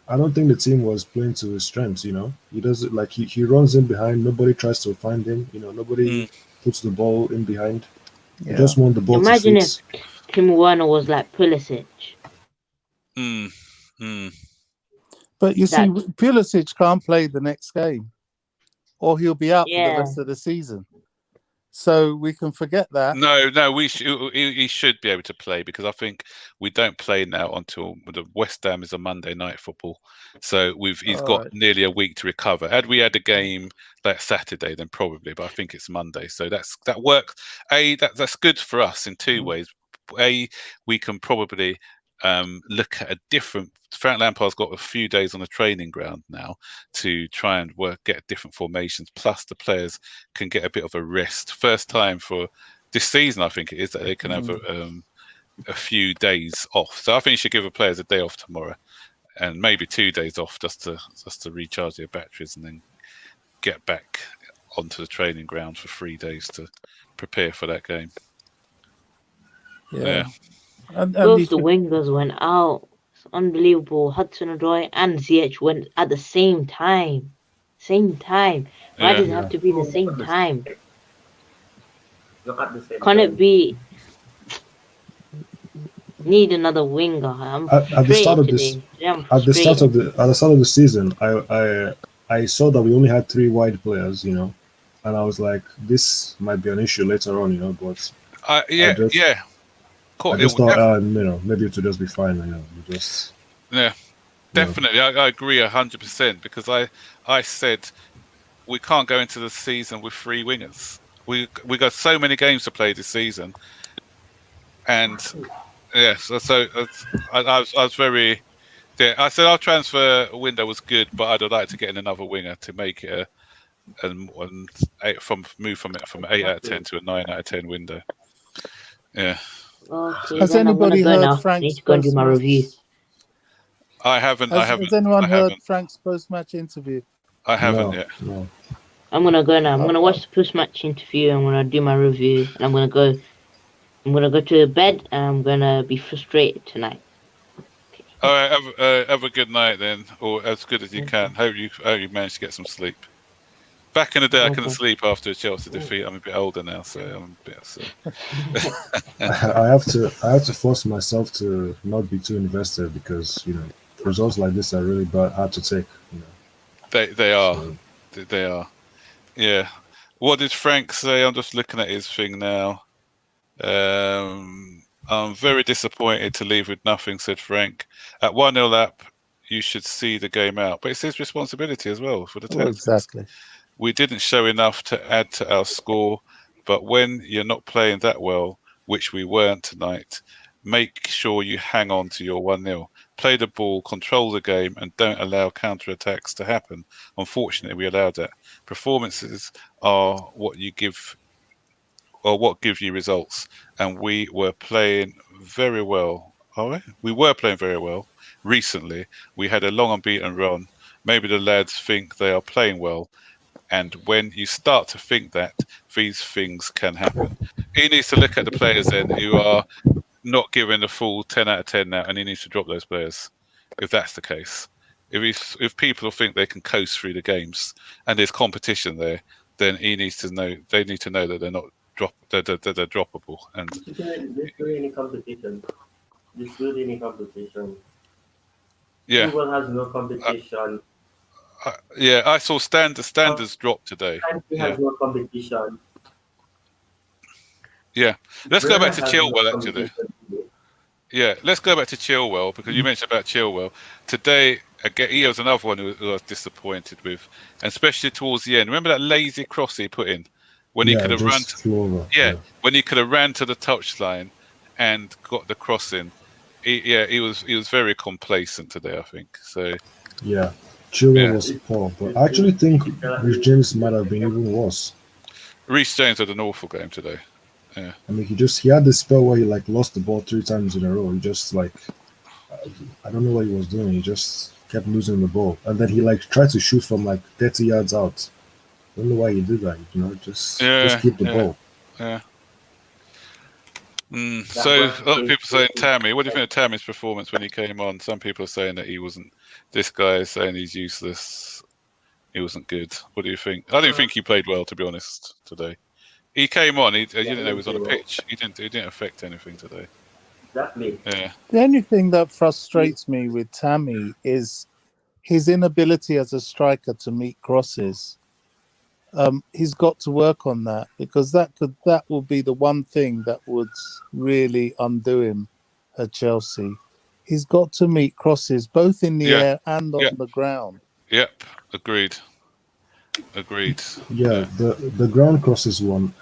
I don't think the team was playing to his strengths. He does it like he runs in behind. Nobody tries to find him. Nobody puts the ball in behind. He just want the ball Imagine to if Timo Werner was like Pulisic. But you see, Pulisic can't play the next game, or he'll be out for the rest of the season. So we can forget that. No, he should be able to play, because I think we don't play now until the West Ham is a Monday night football. So he's got nearly a week to recover. Had we had a game like Saturday, then probably, but I think it's Monday. So that works. That's good for us in two ways. We can probably look at a different. Frank Lampard's got a few days on the training ground now to try and get different formations. Plus, the players can get a bit of a rest. First time for this season, I think it is, that they can have a few days off. So I think you should give the players a day off tomorrow, and maybe 2 days off just to recharge their batteries, and then get back onto the training ground for 3 days to prepare for that game. Yeah. And both the wingers went out. It's unbelievable. Hudson-Odoi and Ziyech went at the same time. Why does it have to be the same time? Can't it be? Need another winger. at the start of the season, I saw that we only had 3 wide players, and I was like, this might be an issue later on, but I just thought, maybe it would just be fine, Definitely, I agree 100%, because I said we can't go into the season with 3 wingers. We got so many games to play this season, and so I was very. Yeah, I said our transfer window was good, but I'd like to get in another winger to make it move from 8 out of 10 to a 9 out of 10 window. Yeah. Okay, has anybody heard Frank's? I need to go and do my review. I haven't. Has anyone heard Frank's post-match interview? I haven't yet. No. I'm gonna go now. I'm gonna watch the post-match interview. I'm gonna do my review, and I'm gonna go to bed, and I'm gonna be frustrated tonight. Okay. All right, have a good night then, or as good as you can. Hope you manage to get some sleep. Back in the day, I couldn't sleep after a Chelsea defeat. I'm a bit older now, so I'm a bit. So. I have to force myself to not be too invested, because results like this are really hard to take. They are. Yeah. What did Frank say? I'm just looking at his thing now. I'm very disappointed to leave with nothing, said Frank. At 1-0 up, you should see the game out. But it's his responsibility as well for the tactics. Exactly. We didn't show enough to add to our score, but when you're not playing that well, which we weren't tonight, make sure you hang on to your 1-0. Play the ball, control the game, and don't allow counter-attacks to happen. Unfortunately, we allowed that. Performances are what give you results, and we were playing very well. We were playing very well recently. We had a long unbeaten run. Maybe the lads think they are playing well, and when you start to think that, these things can happen. He needs to look at the players then who are not giving the full 10 out of 10 now, and he needs to drop those players if that's the case. If people think they can coast through the games and there's competition there, then he needs to know. They need to know that they're not they're droppable. And there's really any competition. Yeah. Google has no competition. I saw standards drop today. Country has no competition. Yeah. Let's go Werner back to has enough Chilwell, actually. communication today. Yeah, let's go back to Chilwell, because you mentioned about Chilwell. Today, again, he was another one who I was disappointed with, and especially towards the end. Remember that lazy cross he put in? When he Yeah, could it have run just flew over. Yeah, when he could have ran to the touchline and got the cross in. He was very complacent today, I think. So Yeah, Chilwell yeah, was poor, but I actually think Rich James might have been even worse. Reece James had an awful game today. Yeah, I mean, he had this spell where he like lost the ball 3 times in a row. He just like I don't know what he was doing. He just kept losing the ball, and then he like tried to shoot from like 30 yards out. I don't know why he did that. Just keep the ball. yeah. That So was a lot of people saying Tammy. What do you think of Tammy's performance when he came on? Some people are saying that he wasn't. This guy is saying he's useless. He wasn't good. What do you think? I didn't think he played well, to be honest, today. He came on. You didn't know he was on a pitch. He didn't affect anything today. exactly. Yeah. The only thing that frustrates me with Tammy is his inability as a striker to meet crosses. He's got to work on that, because that will be the one thing that would really undo him at Chelsea. He's got to meet crosses both in the air and on the ground. Yep. Agreed. Yeah, the ground crosses one.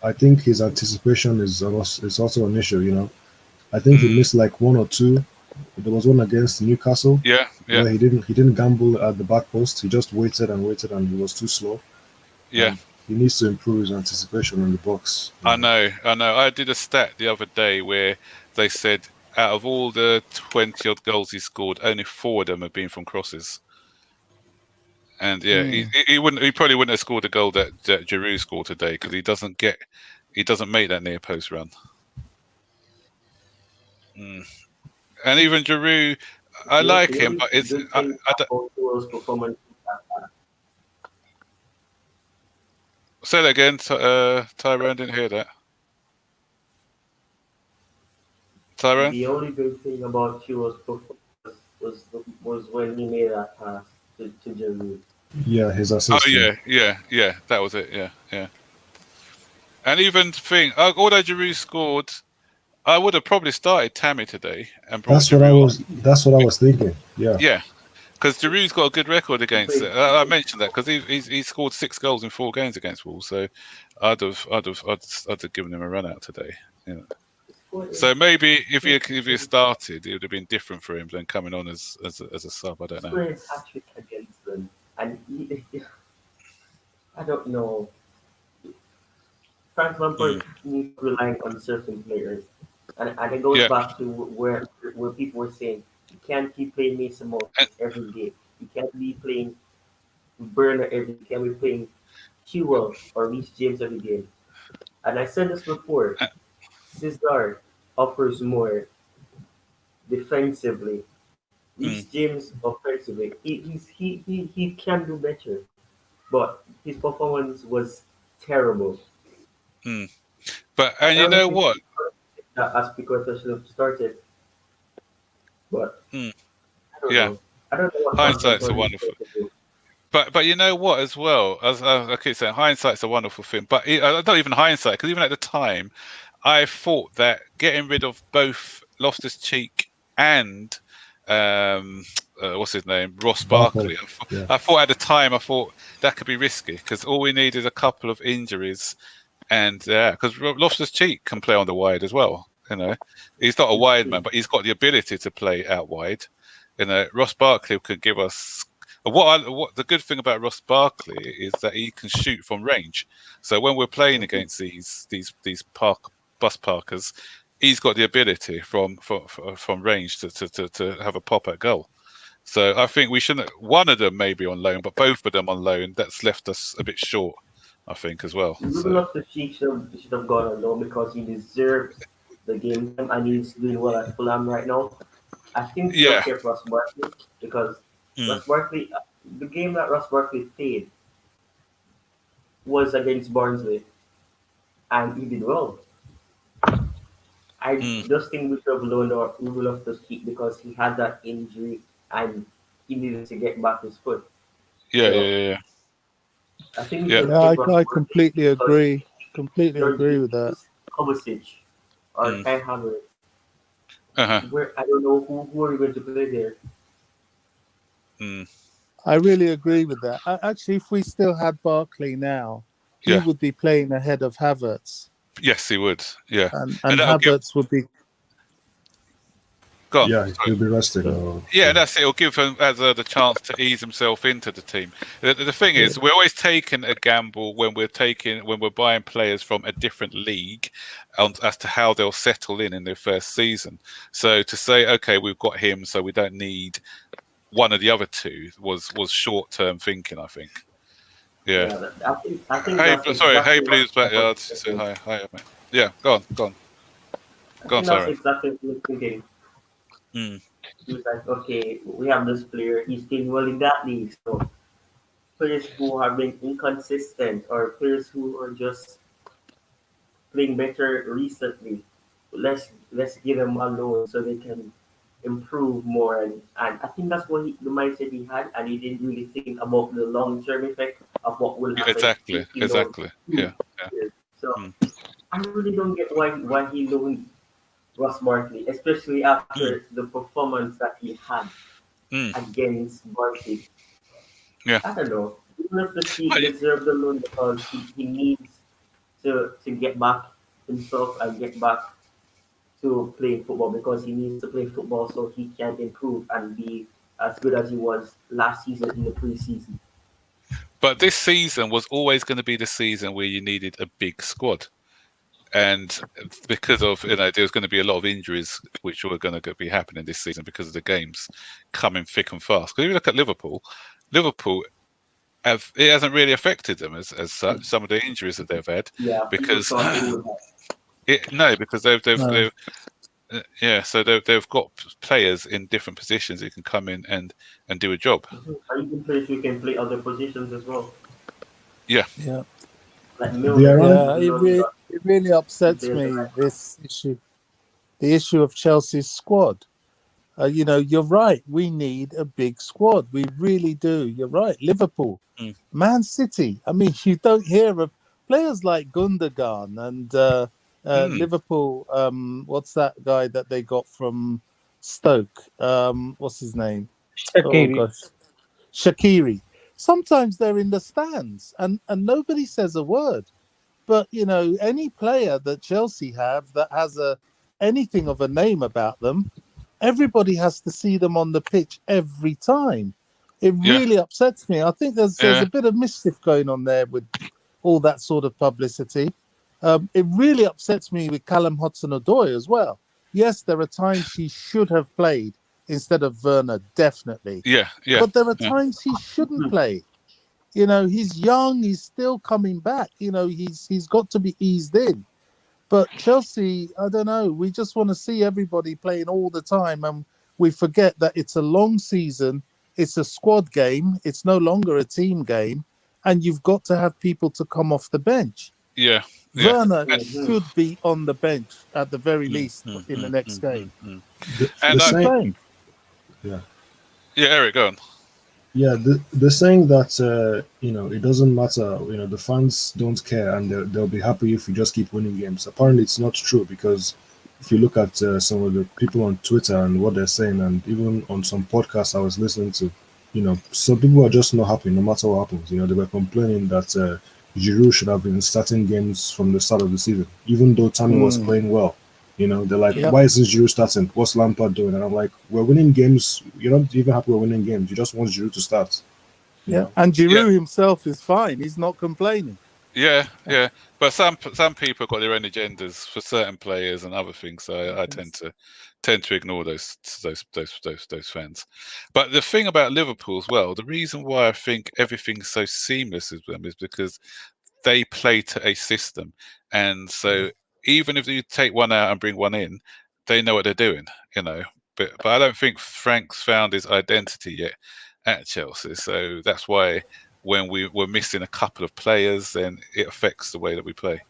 I think his anticipation is also an issue. I think he missed like one or two. There was one against Newcastle. Yeah. Where he didn't gamble at the back post. He just waited and waited, and he was too slow. Yeah. He needs to improve his anticipation in the box. I know. I did a stat the other day where they said out of all the 20 odd goals he scored, only 4 of them have been from crosses. And yeah, he probably wouldn't have scored a goal that Giroud scored today, because he doesn't make that near post run. And even Giroud, I like him, but it's say that again, Tyrone. Didn't hear that. Tyrone? The only good thing about Chiro's performance was when he made that pass to Giroud. Yeah, his assist. Oh yeah. That was it. Yeah. And even although Giroud scored, I would have probably started Tammy today and brought That's what I was thinking. Yeah. Yeah, because Giroud's got a good record against it. I mentioned that because he scored 6 goals in 4 games against Wolves, so I'd have given him a run out today. So maybe if he started, it would have been different for him than coming on as a sub. I don't know. Scored a hat-trick against them, and I don't know. Frank Lampard needs relying on certain players, and it goes back to where people were saying you can't keep playing Mason Mount every game. You can't be playing Werner every game. You can't be playing Chilwell or Reece James every game. And I said this before. Cesar offers more defensively. Reece James offensively. He can do better, but his performance was terrible. But you know what? That Aspilicueta should have started, but I don't know. I don't know what hindsight's a wonderful. But you know what, as well, as I keep saying, hindsight's a wonderful thing. But not even hindsight, because even at the time, I thought that getting rid of both Loftus-Cheek and what's his name, Ross Barkley. I thought at the time, that could be risky, because all we need is a couple of injuries. And because Loftus-Cheek can play on the wide as well. He's not a wide man, but he's got the ability to play out wide. Ross Barkley could give us. What the good thing about Ross Barkley is that he can shoot from range. So when we're playing against these bus parkers, he's got the ability from range to have a pop at goal. So I think we shouldn't. One of them may be on loan, but both of them on loan. That's left us a bit short, I think, as well. Loftus-Cheek should have gone on loan because he deserves the game time and he's doing well at Fulham right now. I think he should kept Ross Barkley because Ross Barkley, the game that Ross Barkley played was against Barnsley, and he did well. I just think we should have loaned or Loftus-Cheek because he had that injury and he needed to get back his foot. Yeah. I think I completely agree. Completely agree with that. Kovacic or Mm. Kai Havertz. Uh-huh. Where I don't know who are we going to play there. Mm. I really agree with that. Actually, if we still had Barkley now, he Yeah. would be playing ahead of Havertz, Yes, he would. Yeah. and that'll give. Havertz would be. Go on. Yeah, Sorry. he'll be rested. Or, Yeah, that's it. It'll give him the chance to ease himself into the team. The thing is, we're always taking a gamble when we're buying players from a different league, as to how they'll settle in their first season. So to say, okay, we've got him, so we don't need one of the other two was short term thinking, I think. Yeah. Yeah, I think Hey, that's sorry. Hey, exactly what Blues backyard. She Everton said is. hi, mate. Yeah, go on, I go on. think that's Sorry. exactly what we're thinking. Mm. He was like, okay, we have this player. He's doing well in that league. So players who have been inconsistent or players who are just playing better recently, let's give them a loan so they can improve more. And I think that's what the mindset he had, and he didn't really think about the long term effect of what will Yeah, happen if exactly. he loans Exactly. two Yeah. Yeah. years. So Mm. I really don't get why he loaned Ross Barkley, especially Mm. after the performance that he had Mm. against Barkley. Yeah. I don't know. Even if the team Well, deserved the loan because he needs to get back himself and get back to playing football because he needs to play football so he can improve and be as good as he was last season in the preseason. But this season was always going to be the season where you needed a big squad. And because of, there was going to be a lot of injuries which were going to be happening this season because of the games coming thick and fast. Because if you look at Liverpool it hasn't really affected them as such, some of the injuries that they've had, Yeah, people because thought it would because No. so they've got players in different positions who can come in and do a job. Or even players who can play other positions as well. Yeah. Yeah, Like they Milner, are yeah. even though he got It really two upsets players me, right. this issue, the issue of Chelsea's squad. You're right. We need a big squad. We really do. You're right. Liverpool, Mm. Man City. I mean, you don't hear of players like Gundogan and Liverpool. What's that guy that they got from Stoke? What's his name? Oh Shaqiri. gosh, Shaqiri. Sometimes they're in the stands and nobody says a word. But any player that Chelsea have that has anything of a name about them, everybody has to see them on the pitch every time. It Yeah. really upsets me. I think there's Yeah. a bit of mischief going on there with all that sort of publicity. It really upsets me with Callum Hudson-Odoi as well. Yes, there are times he should have played instead of Werner, definitely. Yeah. Yeah. But there are Yeah. times he shouldn't play. He's young, he's still coming back. He's got to be eased in. But Chelsea, I don't know. We just want to see everybody playing all the time, and we forget that it's a long season. It's a squad game. It's no longer a team game, and you've got to have people to come off the bench. Yeah. Yeah. Werner Mhm. should be on the bench at the very Mm, least mm, in the mm, next mm, game. mm, mm. the And He's saying, playing. yeah. yeah, Eric, go on. Yeah, the saying that it doesn't matter, the fans don't care and they'll be happy if you just keep winning games. Apparently, it's not true because if you look at some of the people on Twitter and what they're saying, and even on some podcasts I was listening to, some people are just not happy no matter what happens. They were complaining that Giroud should have been starting games from the start of the season, even though Tammy was playing well. They're like, Yep. why isn't Giroud starting? What's Lampard doing? And I'm like, we're winning games. You're not even happy we're winning games. You just want Giroud to start. Yeah, and Giroud himself is fine. He's not complaining. Yeah, yeah. But some people got their own agendas for certain players and other things. So I tend to ignore those fans. But the thing about Liverpool as well, the reason why I think everything's so seamless with them is because they play to a system, and so even if you take one out and bring one in, they know what they're doing. But I don't think Frank's found his identity yet at Chelsea. So that's why when we were missing a couple of players, then it affects the way that we play.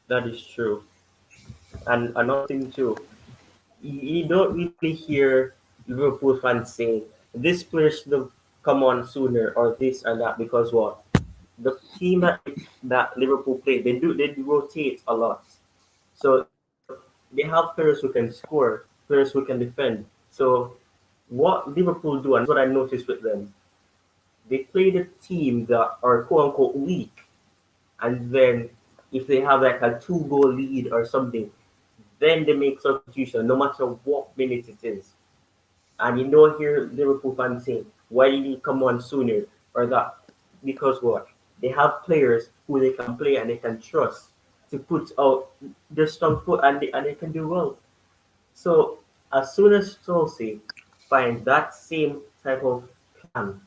That is true. And another thing too, you don't really hear Liverpool fans saying this player should have come on sooner or this or that because what the team that Liverpool play they rotate a lot. So they have players who can score, players who can defend. So what Liverpool do, and what I noticed with them, they play the team that are quote unquote weak, and then if they have like a 2 goal lead or something, then they make substitution no matter what minute it is. And you don't hear Liverpool fans saying, why didn't he come on sooner or that? Because what? They have players who they can play and they can trust to put out their strong foot, and they can do well. So as soon as Chelsea find that same type of plan,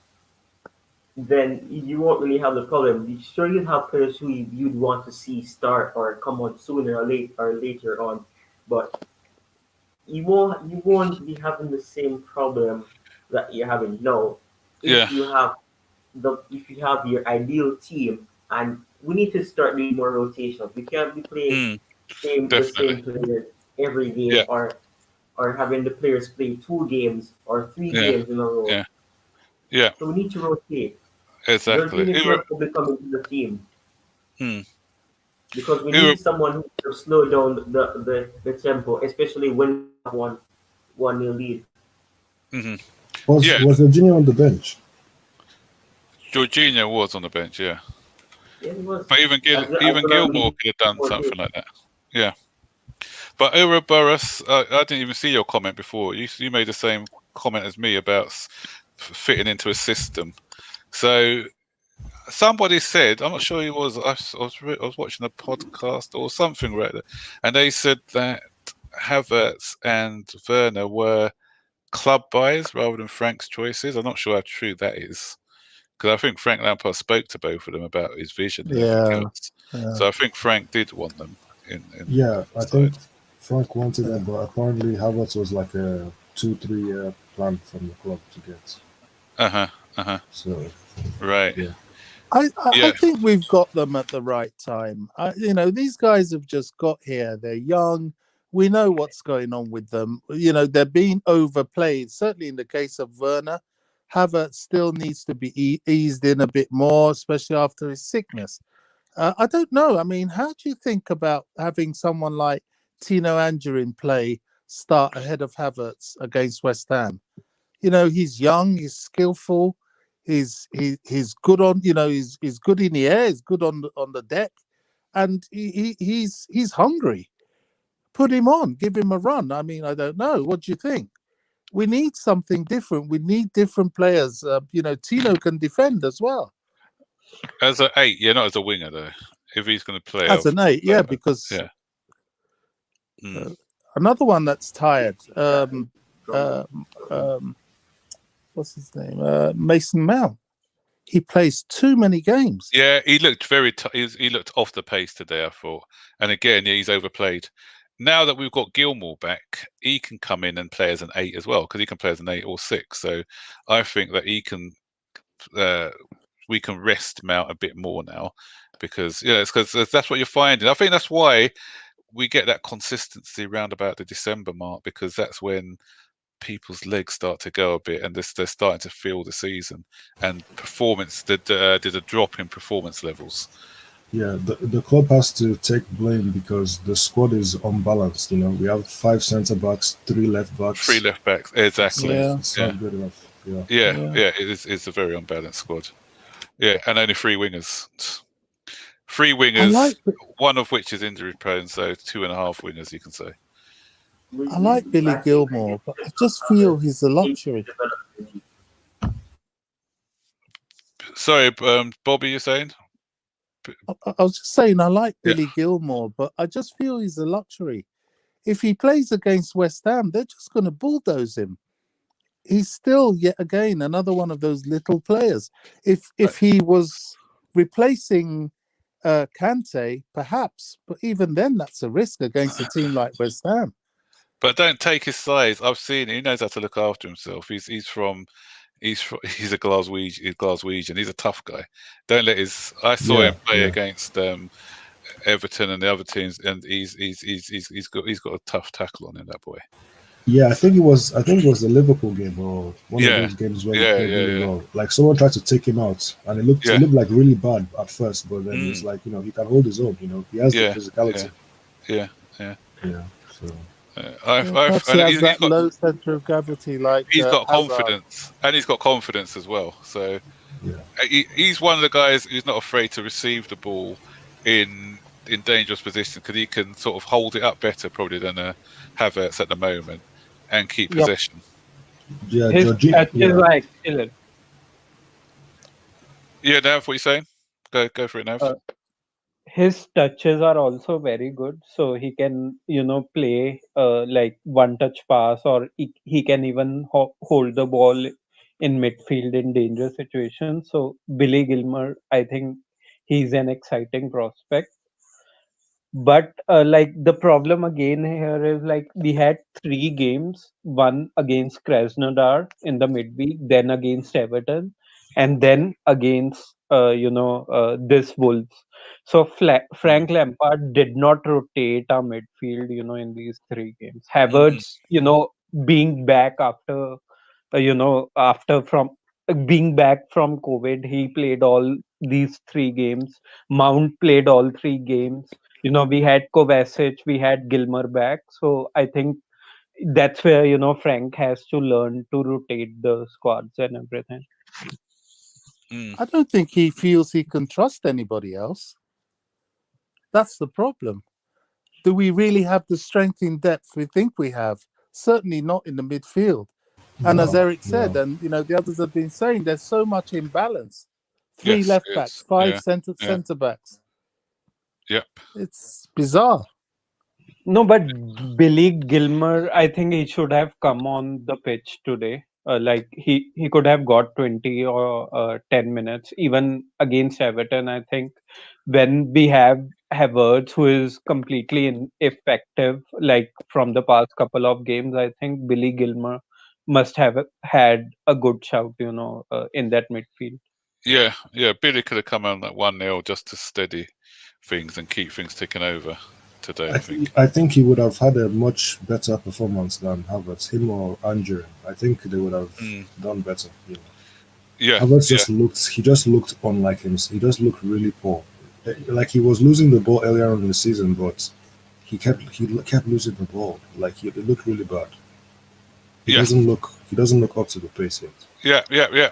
then you won't really have the problem. Sure, you'd have players who you'd want to see start or come on sooner or later on, but you won't be having the same problem that you're having now Yeah. if you have your ideal team, and we need to start doing more rotations. We can't be playing Mm, the definitely. same players every game, Yeah. or having the players play 2 games or three Yeah. games in a row. Yeah. Yeah. So we need to rotate. Exactly. Jorginho will be coming to the team Hmm. because we Who? need someone who will slow down the tempo, especially when we have one nil lead. Hmm. Was Yeah. was Virginia on the bench? Jorginho was on the bench. Yeah. Yeah, he was. But even As even well as Gilmore lead could have done 4 something games. like that. Yeah. But Ouroboros, I didn't even see your comment before. You made the same comment as me about fitting into a system. So somebody said, I'm not sure who it was. I was watching a podcast or something, right? And they said that Havertz and Werner were club buys rather than Frank's choices. I'm not sure how true that is, because I think Frank Lampard spoke to both of them about his vision and everything Yeah. else. Yeah. So I think Frank did want them in Yeah, I the think side. Frank wanted it, but apparently Havertz was like a 2-3 year plan from the club to get. So Right. yeah, I Yeah. think we've got them at the right time. These guys have just got here. They're young. We know what's going on with them. They're being overplayed. Certainly in the case of Werner, Havertz still needs to be eased in a bit more, especially after his sickness. I don't know. I mean, how do you think about having someone like Tino Angerin start ahead of Havertz against West Ham? He's young, he's skillful, he's good on, he's good in the air, he's good on the deck, and he's hungry. Put him on, give him a run. I mean, I don't know. What do you think? We need something different. We need different players. Tino can defend as well. As an 8, yeah, not as a winger though. If he's going to play As an 8, yeah, play because yeah. Mm. another one that's tired. From What's his name? Mason Mount. He plays too many games. Yeah, he looked very. He looked off the pace today, I thought. And again, yeah, he's overplayed. Now that we've got Gilmore back, he can come in and play as an 8 as well, because he can play as an 8 or 6. So I think that he can. We can rest Mount a bit more now, because it's because that's what you're finding. I think that's why we get that consistency around about the December mark, because that's when people's legs start to go a bit, and they're starting to feel the season, and performance did a drop in performance levels. yeah. The club has to take blame because the squad is unbalanced. We have 5 centre backs, 3 left backs. 3 left backs, exactly. It's not good enough. Yeah. It's a very unbalanced squad. Yeah, and only 3 wingers. 3 wingers, one of which is injury prone, so 2.5 wingers, you can say. I like Billy Gilmore, but I just feel he's a luxury. Sorry, Bobby, you're saying? I was just saying I like Billy Gilmore, but I just feel he's a luxury. If he plays against West Ham, they're just going to bulldoze him. He's still, yet again, another one of those little players. If he was replacing Kante, perhaps, but even then, that's a risk against a team like West Ham. But don't take his size. I've seen it. He knows how to look after himself. He's a Glaswegian. He's a tough guy. Don't let his. I saw him play against Everton and the other teams, and he's got a tough tackle on him, that boy. Yeah, I think it was the Liverpool game or one of those games where he played really well. Like someone tried to take him out, and it looked like really bad at first, but then it's like he can hold his own. He has the physicality. Yeah, Yeah. Yeah. So Perhaps he has that low centre of gravity, like he's got Hazard. confidence, and he's got confidence as well. So yeah. he's one of the guys who's not afraid to receive the ball in dangerous positions because he can sort of hold it up better probably than Havertz at the moment and keep Yep. possession. Yeah, His Jorginho. touches are excellent. Yeah, Nav, what are you saying? Go for it, Nav. His touches are also very good, so he can play like one touch pass, or he can even hold the ball in midfield in dangerous situations. So Billy Gilmer, I think he's an exciting prospect. But like the problem again here is like we had 3 games, one against Krasnodar in the midweek, then against Everton, and then against this Wolves. So Frank Lampard did not rotate our midfield, in these 3 games. Havertz, being back after after from being back from COVID, he played all these 3 games. Mount played all 3 games. We had Kovacic, we had Gilmer back. So I think that's where Frank has to learn to rotate the squads and everything. I don't think he feels he can trust anybody else. That's the problem. Do we really have the strength in depth we think we have? Certainly not in the midfield. And as Eric said, and the others have been saying, there's so much imbalance. 3 left backs, 5 centre backs. Yep. It's bizarre. No, but Billy Gilmer, I think he should have come on the pitch today. Like he could have got 20 or 10 minutes, even against Everton. I think when we have Havertz, who is completely ineffective, like from the past couple of games, I think Billy Gilmer must have had a good shout, in that midfield. Yeah, Billy could have come on at 1-0 just to steady things and keep things ticking over today, I think. I think he would have had a much better performance than Havertz, him or Andrew. I think they would have done better. Yeah. Havertz just looked unlike him. He just looked really poor. Like he was losing the ball earlier on in the season, but he kept losing the ball. Like it looked really bad. He doesn't look up to the pace yet. Yeah.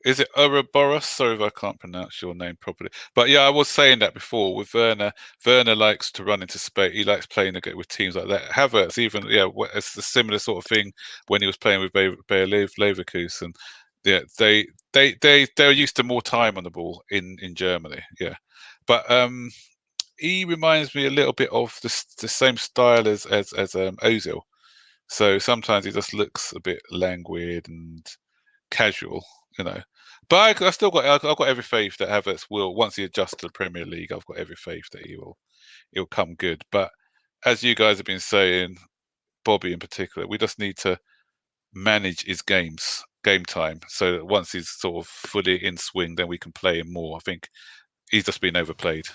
Is it Ouroboros? Sorry if I can't pronounce your name properly. But yeah, I was saying that before with Werner. Werner likes to run into space. He likes playing with teams like that. Havertz, even it's a similar sort of thing when he was playing with Bayer Leverkusen. Yeah, they're used to more time on the ball in Germany. Yeah, but he reminds me a little bit of the same style as Ozil. So sometimes he just looks a bit languid and casual, But I've got every faith that Havertz will, once he adjusts to the Premier League, I've got every faith that he'll come good. But as you guys have been saying, Bobby in particular, we just need to manage his game time, so that once he's sort of fully in swing, then we can play him more. I think he's just been overplayed.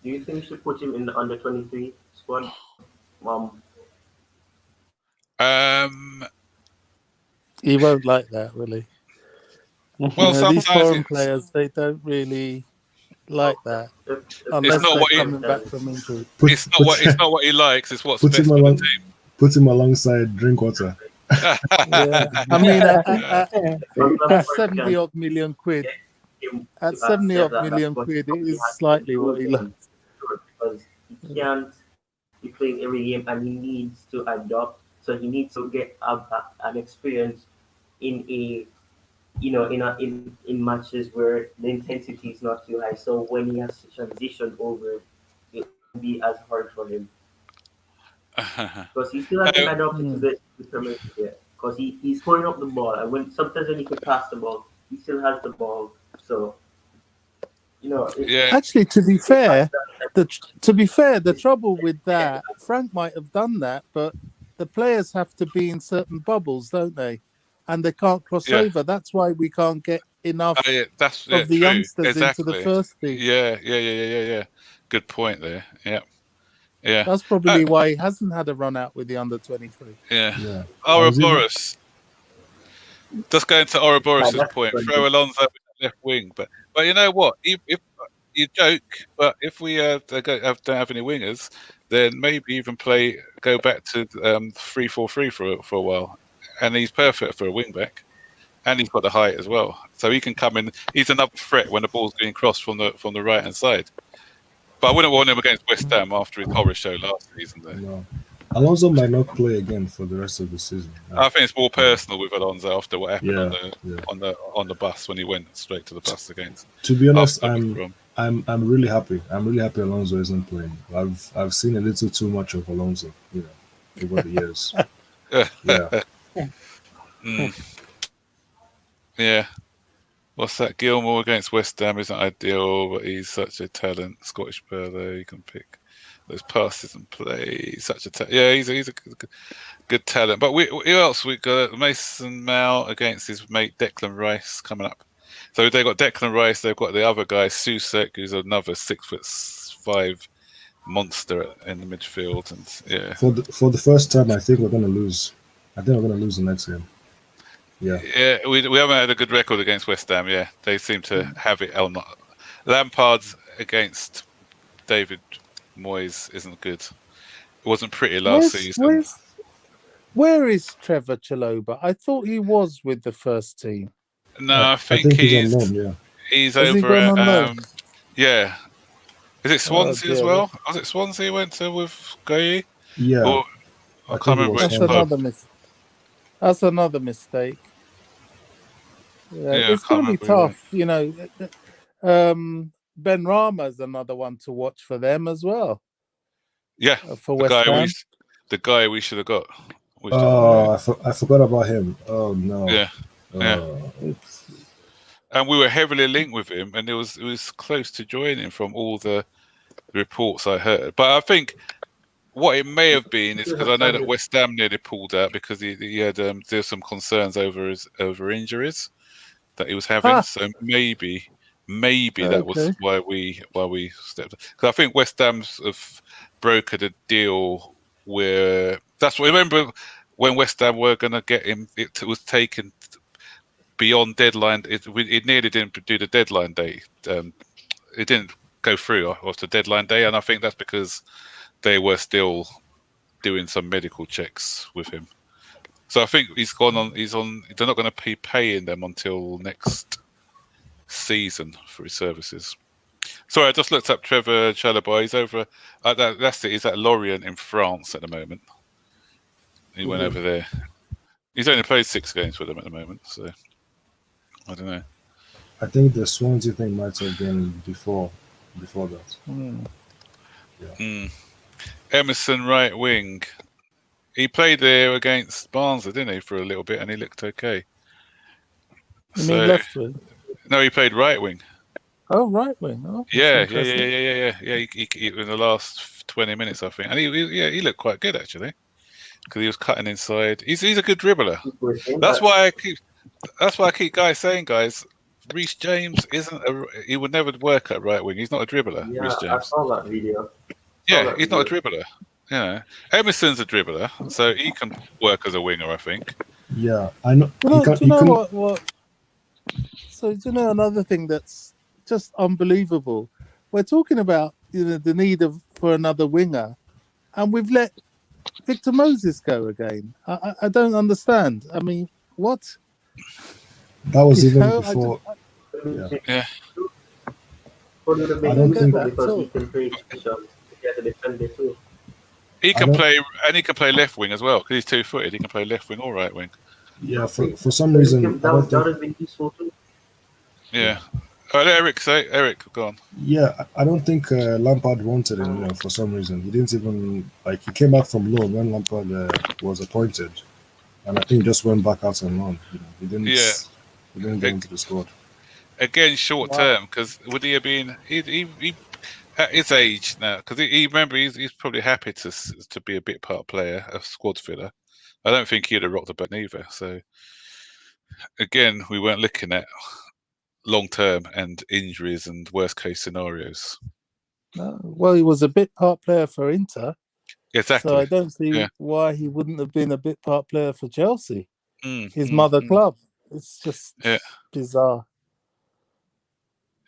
Do you think we should put him in the under 23 squad? He won't like that, really. Well, these foreign players, they don't really like that unless they're coming back from injury. It's not what he likes. It's what's best for the team. Put him alongside Drinkwater. Yeah, I mean, at 70 odd million quid, it is slightly what he likes. Because he can't be playing every game, and he needs to adopt. So he needs to get an experience in in matches where the intensity is not too high. So when he has to transition over, it won't be as hard for him because he still hasn't adapted to the Premier League yet. Because he's scoring up the ball, and sometimes when he can pass the ball, he still has the ball. So actually, to be fair, the trouble with that, Frank might have done that, but the players have to be in certain bubbles, don't they? And they can't cross over. That's why we can't get enough of the youngsters into the first team. Yeah. Good point there. Yeah. That's probably why he hasn't had a run out with the under 23. Yeah. Ouroboros. Just going to Ouroboros' point, throw Alonso with the left wing, but you know what? If you joke, but if we don't have any wingers, then maybe even go back to 3-4-3 for a while, and he's perfect for a wing back, and he's got the height as well, so he can come in. He's another threat when the ball's being crossed from the right hand side. But I wouldn't want him against West Ham after his horror show last season. Though. No. Alonso might not play again for the rest of the season. I think it's more personal with Alonso after what happened Yeah. on the bus when he went straight to the bus against. To be honest, after I'm really happy. I'm really happy Alonso isn't playing. I've seen a little too much of Alonso, over the years. Yeah. Yeah. What's that? Gilmore against West Ham isn't ideal, but he's such a talent. Scottish brother, you can pick those passes and play. He's such a he's a good talent. But who else? We got Mason Mount against his mate Declan Rice coming up. So they got Declan Rice. They've got the other guy Susek, who's another 6'5" monster in the midfield. And For the first time, I think we're going to lose. I think we're going to lose the next game. Yeah, we haven't had a good record against West Ham. Yeah, they seem to have it. Lampard's against David Moyes isn't good. It wasn't pretty last season. Where is Trevor Chalobah? I thought he was with the first team. No, I think he's on loan, he's Has over he gone on at loan? yeah. Is it Swansea as dear. well? Was it Swansea went to with Gueye? Yeah. Or, I can't remember which club. That's another mistake. Yeah, It's I going to can't be remember tough. Ben Rama's another one to watch for them as well. Yeah, For West Ham. the guy we should have got. I forgot about him. Oh no. Yeah. And we were heavily linked with him, and it was close to joining from all the reports I heard. But I think what it may have been is because I know that West Ham nearly pulled out because he had there's some concerns over injuries that he was having. So maybe that was why we stepped. Because I think West Ham's have brokered a deal where that's what. Remember when West Ham were going to get him? It was taken beyond deadline. It nearly didn't do the deadline day. It didn't go through after deadline day, and I think that's because they were still doing some medical checks with him. So I think he's gone on. They're not going to be paying them until next season for his services. Sorry, I just looked up Trevor Chalobah. He's over. That's it. He's at Lorient in France at the moment. He went over there. He's only played 6 games with them at the moment, so I don't know. I think the Swansea thing might have been before that. Emerson right wing. He played there against Barnsley, didn't he, for a little bit, and he looked okay. You mean left wing? No, he played right wing. Oh, right wing. Oh, yeah. He in the last 20 minutes, I think, and he looked quite good actually, because he was cutting inside. He's a good dribbler. That's why I keep guys. Reece James he would never work at right wing. He's not a dribbler. Yeah, Reece James. I saw that video. He's not a dribbler. Yeah, Emerson's a dribbler, so he can work as a winger, I think. Yeah, I know. What? So do you know another thing that's just unbelievable? We're talking about the need for another winger, and we've let Victor Moses go again. I don't understand. I mean, what? That was even before. Yeah. I don't think because he can play positions. He has a defender too. He can play left wing as well because he's 2-footed. He can play left wing or right wing. Yeah, for some reason that has been useful too. Yeah. Let Eric say. Eric, go on. Yeah, I don't think Lampard wanted him. For some reason, he didn't even he came back from loan when Lampard was appointed, and I think he just went back out on loan. He didn't. Yeah. He didn't get into the squad. Again, short term, because would he have been? He at his age now, because he remember he's probably happy to be a bit part player, a squad filler. I don't think he'd have rocked the boat either. So again, we weren't looking at long term and injuries and worst case scenarios. No, well, he was a bit part player for Inter. Exactly. So I don't see why he wouldn't have been a bit part player for Chelsea, his mother club. It's just bizarre.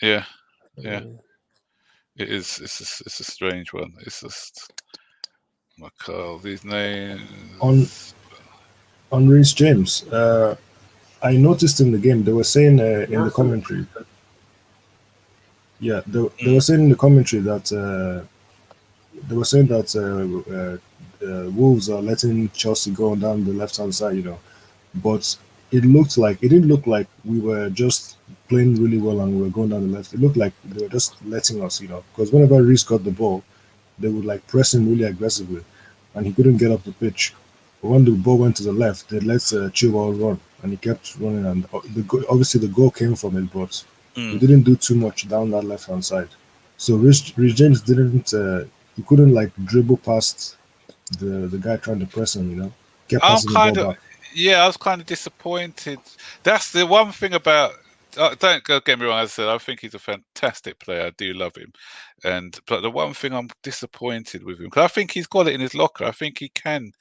Yeah. It is. It's a strange one. It's just Carl. These names. On Reece James, I noticed in the game they were saying in the Yes, commentary. Yeah, they were saying in the commentary that they were saying that Wolves are letting Chelsea go down the left hand side, but it didn't look like we were just playing really well and we were going down the left. It looked like they were just letting us, because whenever Reece got the ball, they would like press him really aggressively, and he couldn't get up the pitch. But when the ball went to the left, they let Chilwell run, and he kept running. And obviously the goal came from it, but we didn't do too much down that left hand side. So Rich James didn't. He couldn't like dribble past the guy trying to press him. Kept I'm passing the ball kind of back. Yeah, I was kind of disappointed. That's the one thing about. Don't get me wrong. As I said, I think he's a fantastic player. I do love him, but the one thing I'm disappointed with him, because I think he's got it in his locker. I think he can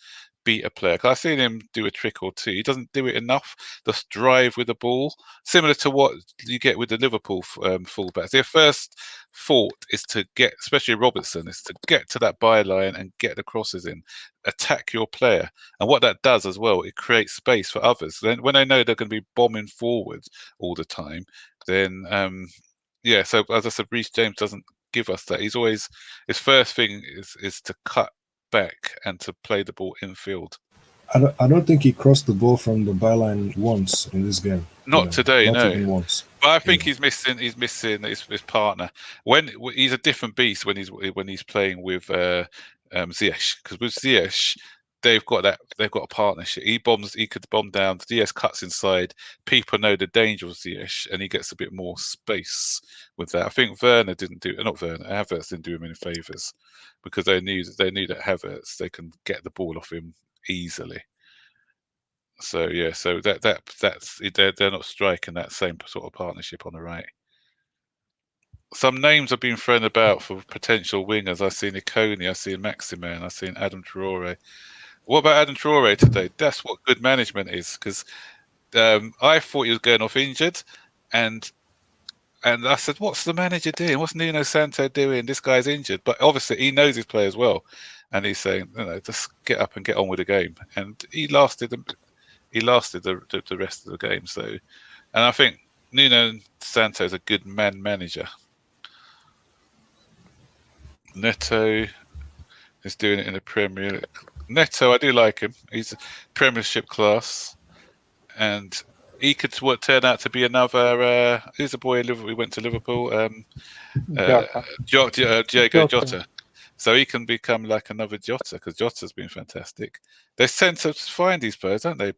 beat a player. 'Cause I've seen him do a trick or two. He doesn't do it enough. Just drive with the ball, similar to what you get with the Liverpool fullbacks. Their first thought is to get, especially Robertson, is to get to that byline and get the crosses in, attack your player. And what that does as well, it creates space for others. Then when they know they're going to be bombing forward all the time, then yeah. So as I said, Reece James doesn't give us that. He's always, his first thing is to cut back and to play the ball infield. I don't think he crossed the ball from the byline once in this game. Not today, not no. even once. But I think he's missing his partner. When he's a different beast when he's playing with Ziyech, because with Ziyech they've got a partnership. He could bomb down. Ziyech cuts inside. People know the danger of Ziyech, and he gets a bit more space with that. I think Havertz didn't do him any favors, because they knew that Havertz, they can get the ball off him easily. So yeah, so that's they're not striking that same sort of partnership on the right. Some names have been thrown about for potential wingers. I've seen Ikone, I've seen Maximin, I've seen Adam Traore. What about Adam Traore today? That's what good management is, because I thought he was going off injured, and I said, what's the manager doing? What's Nuno Santo doing? This guy's injured. But obviously he knows his players well, and he's saying, just get up and get on with the game. And he lasted the rest of the game. So, and I think Nuno Santo is a good manager. Neto is doing it in the Premier League. Neto, I do like him. He's Premiership class, and he could turn out to be another. Who's the boy who went to Liverpool? Diego Jota. So he can become like another Jota, because Jota's been fantastic. They tend to find these players, don't they?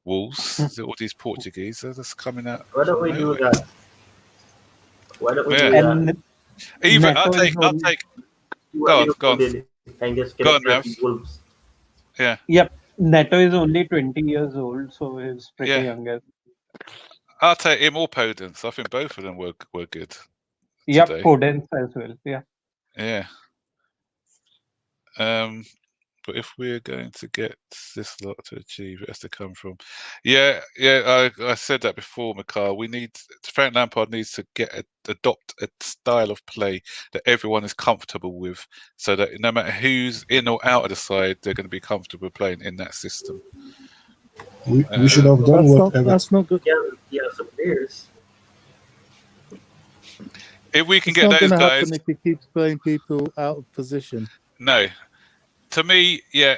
Wolves, all these Portuguese, they're just coming out. Why don't we do that? Why don't we do that? Even I'll take. Go on. And just Go on, Wolves. Yeah. Yep. Neto is only 20 years old, so he's pretty young. I'll take him or Podence. I think both of them were good. Yep, today. Podence as well. Yeah. Yeah. But if we're going to get this lot to achieve, it has to come from. Yeah. I said that before, Mikhail. Frank Lampard needs to adopt a style of play that everyone is comfortable with, so that no matter who's in or out of the side, they're going to be comfortable playing in that system. We should have done That's not good. Yeah, some players. If we can It's get not those going to guys, happen if he keeps playing people out of position. no. To me, yeah.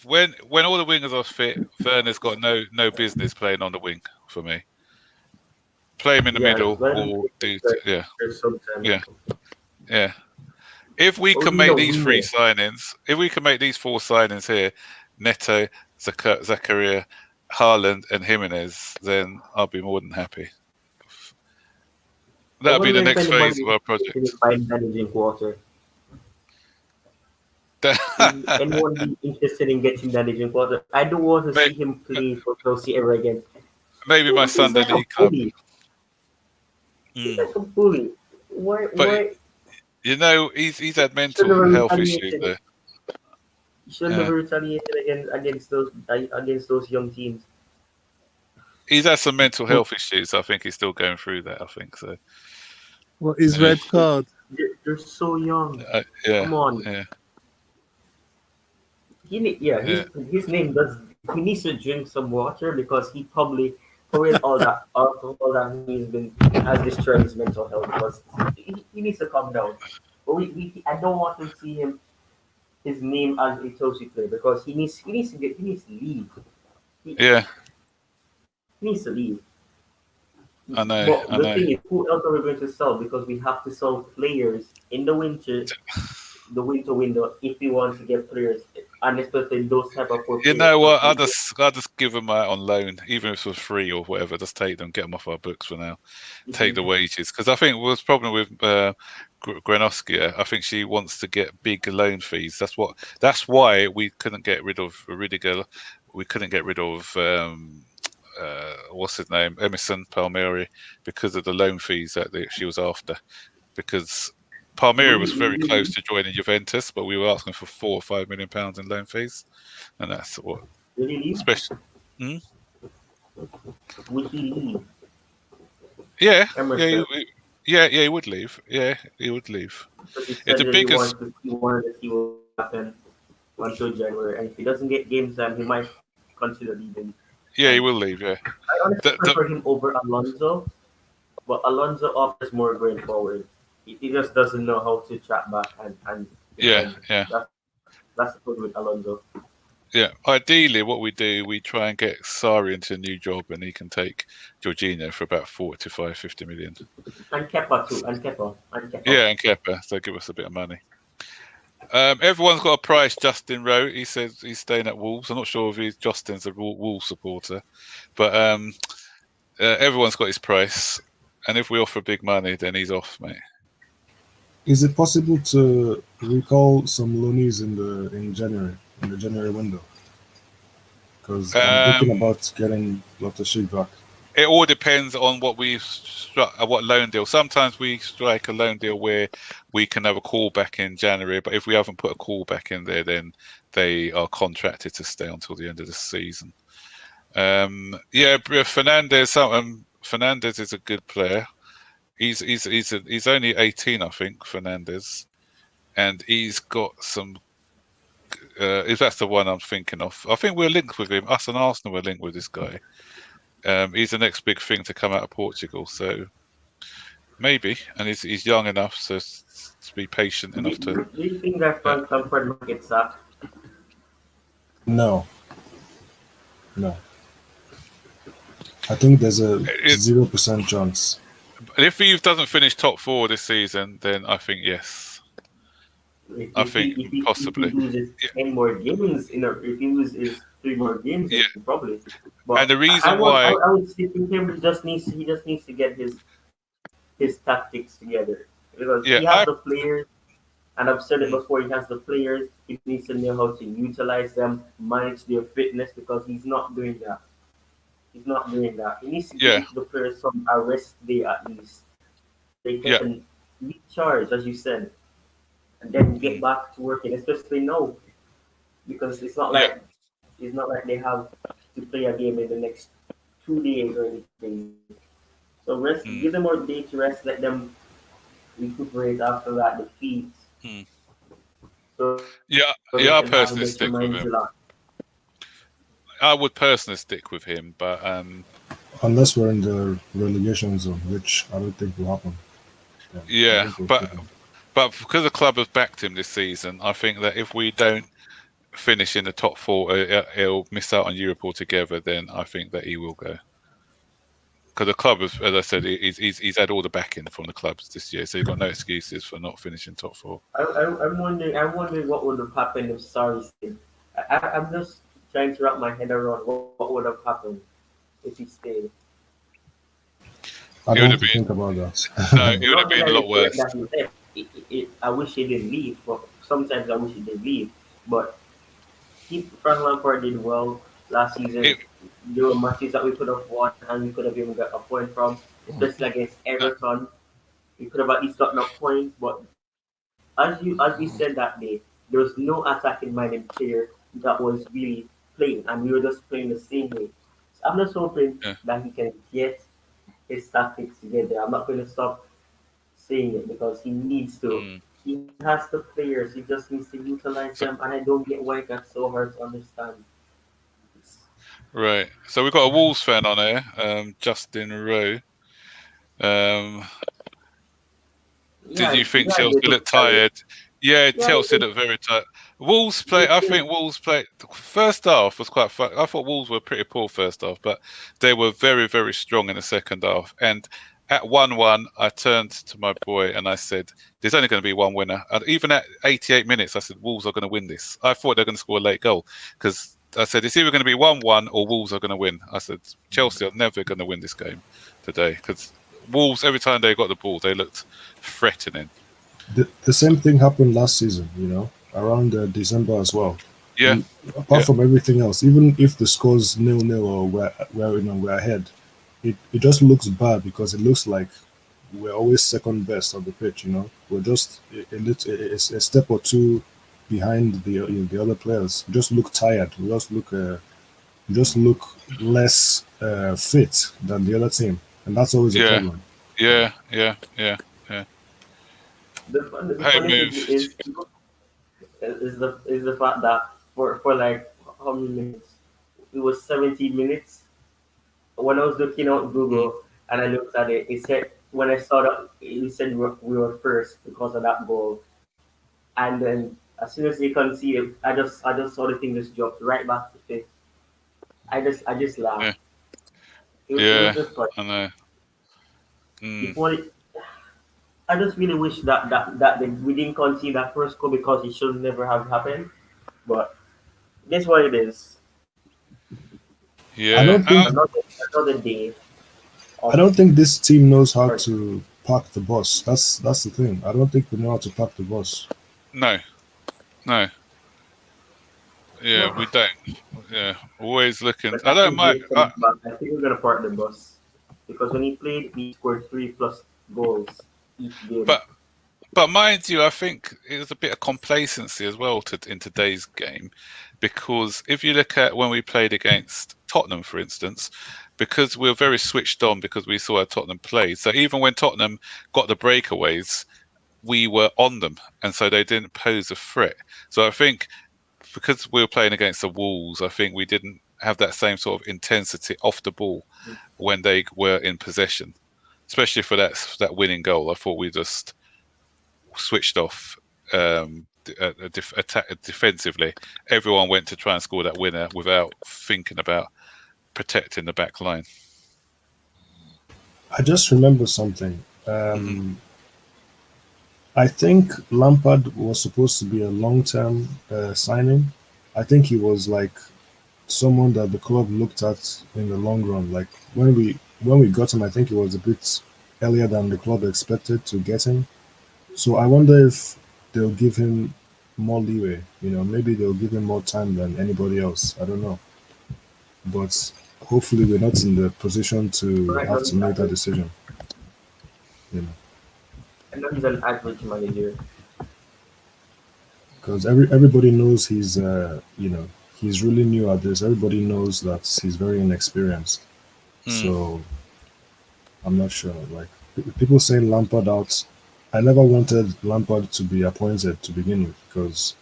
When all the wingers are fit, Werner's got no business playing on the wing for me. Play him in the middle, or yeah. If we can make these four signings here, Neto, Zakaria, Haaland, and Jimenez, then I'll be more than happy. That'll be the next phase of our project. Managing quarter. Anyone be interested in getting that agent quarter? I don't want to see him play for Chelsea ever again. Maybe my Sunday League club. He's like a bully. Why? You know, he's had mental health issues there. He should never retaliated against those young teams. He's had some mental health issues. I think he's still going through that. I think so. What is red card? They're so young. Yeah, Come on. yeah. His name does. He needs to drink some water because he probably all that alcohol that he's been has destroyed his mental health. Because he needs to calm down. But I don't want to see his name as a Chelsea player because he needs to leave. Yeah, He needs to leave. I know. But I the know. thing is, who else are we going to sell? Because we have to sell players in the winter window if we want to get players, and especially those type of You players. know what? I'll just give them out on loan, even if it was free or whatever. Just take them, get them off our books for now. Take the wages, because I think what's the problem with Granovskia. I think she wants to get big loan fees. That's why we couldn't get rid of Rudiger. We couldn't get rid of what's his name, Emerson Palmieri, because of the loan fees that she was after. Because Palmieri was very close to joining Juventus, but we were asking for £4 or £5 million in loan fees, and that's what. Will he leave? Especially, Will he leave? yeah, Emerson. he would leave. Yeah, he would leave. Because he said It's the that biggest. he wanted to see what happen until January, and if he doesn't get games time, he might consider leaving. Yeah, he will leave. Yeah, I honestly prefer him over Alonso, but Alonso offers more going forward. He just doesn't know how to track back and yeah. That's the problem with Alonso. Yeah, ideally, what we do, we try and get Sarri into a new job, and he can take Jorginho for about 45, 50 million. And Kepa too, and Kepa. Yeah, and Kepa, so give us a bit of money. Everyone's got a price. Justin wrote. He says he's staying at Wolves. I'm not sure if Justin's a Wolves supporter, but everyone's got his price, and if we offer big money, then he's off, mate. Is it possible to recall some loanies in the January window? Because I'm thinking about getting Loftus-Cheek back. It all depends on what what loan deal. Sometimes we strike a loan deal where we can have a call back in January, but if we haven't put a call back in there, then they are contracted to stay until the end of the season. Fernandez. Fernandez is a good player. He's only 18, I think, Fernandez, and he's got some. If that's the one I'm thinking of, I think we're linked with him. Us and Arsenal were linked with this guy. He's the next big thing to come out of Portugal, so maybe, and he's young enough to be patient enough to. Do you think that Frank Lampard might get sacked? No. I think there's a 0% chance. If he doesn't finish top 4 this season, then I think yes. Possibly. If he loses 10 more games, if he loses 3 more games, probably. But and the reason why I would say him he just needs to get his tactics together, because he has the players, and I've said it before. He has the players. He needs to know how to utilize them, manage their fitness, because he's not doing that. He needs to give the players some rest day at least. They can recharge, as you said, and then get back to working, especially now, because it's not like they have to play a game in the next 2 days or anything. So rest, give them more day to rest, let them recuperate after that defeat. So I personally stick with him. I would personally stick with him, but unless we're in the relegation zone, which I don't think will happen. But because the club has backed him this season, I think that if we don't finish in the top 4, he'll miss out on Europe altogether. Then I think that he will go, because the club, as I said, he's had all the backing from the clubs this year, so he's got no excuses for not finishing top 4. I'm wondering what would have happened if Sarri stayed. I'm just trying to wrap my head around what would have happened if he stayed. I don't think about that. No, it would have been a lot worse. I wish he didn't leave, but sometimes I wish he did leave. But Frank Lampard did well last season. There were matches that we could have won and we could have even got a point from, especially against Everton. We could have at least gotten a point. But as we said that day, there was no attacking minded player that was really playing, and we were just playing the same way. So I'm just hoping that he can get his tactics together. I'm not going to stop saying it because he needs to. He has the players. He just needs to utilize So, them, and I don't get why that's so hard to understand. right. So we've got a Wolves fan on here, Justin Rowe. Did you think yeah, Chelsea they look looked tired. tired? Yeah, Yeah, Chelsea looked very tired. Wolves play. I think Wolves played. First half was quite fun. I thought Wolves were pretty poor first half, but they were very, very strong in the second half. And at 1-1, I turned to my boy and I said, "There's only going to be one winner." And even at 88 minutes, I said, "Wolves are going to win this." I thought they're going to score a late goal because I said it's either going to be 1-1 or Wolves are going to win. I said Chelsea are never going to win this game today because Wolves, every time they got the ball, they looked threatening. The same thing happened last season, around December as well. Yeah, Apart from everything else, even if the score's 0-0 or we're ahead, it just looks bad because it looks like we're always second best on the pitch. We're just a step or two behind the other players. We just look tired. We just look less fit than the other team, and that's always a yeah, problem. yeah. The Hey, funny thing move. is the fact that for like how many minutes? It was 17 minutes. When I was looking out Google and I looked at it, it said when I saw that it said we were first because of that goal. And then as soon as they conceded, I just saw the thing just dropped right back to fifth. I just Yeah, laughed. It was yeah, just funny. I know. If only, I just really wish that we didn't concede that first goal because it should never have happened. But that's what it is. I Yeah. don't think Another day I of don't think this team knows how hurt. to park the bus. That's the thing. I don't think we know how to park the bus. No, no. Yeah, No, we don't. Yeah, always looking. but I I don't think mind. Jake comes back. I think we're gonna park the bus because when he played, he scored 3+ goals each game. But mind you, I think it was a bit of complacency as well in today's game, because if you look at when we played against Tottenham, for instance, because we were very switched on because we saw how Tottenham played. So even when Tottenham got the breakaways, we were on them, and so they didn't pose a threat. So I think because we were playing against the Wolves, I think we didn't have that same sort of intensity off the ball when they were in possession, especially for that winning goal. I thought we just switched off defensively. Everyone went to try and score that winner without thinking about protecting the back line. I just remember something. Mhm. I think Lampard was supposed to be a long-term signing. I think he was like someone that the club looked at in the long run. Like when we got him, I think it was a bit earlier than the club expected to get him. So I wonder if they'll give him more leeway. Maybe they'll give him more time than anybody else. I don't know, but hopefully we're not in the position to Right now, have to make that decision. You know, I know he's an average manager. because everybody knows he's really new at this. Everybody knows that he's very inexperienced. So I'm not sure. Like people saying Lampard out, I never wanted Lampard to be appointed to begin with because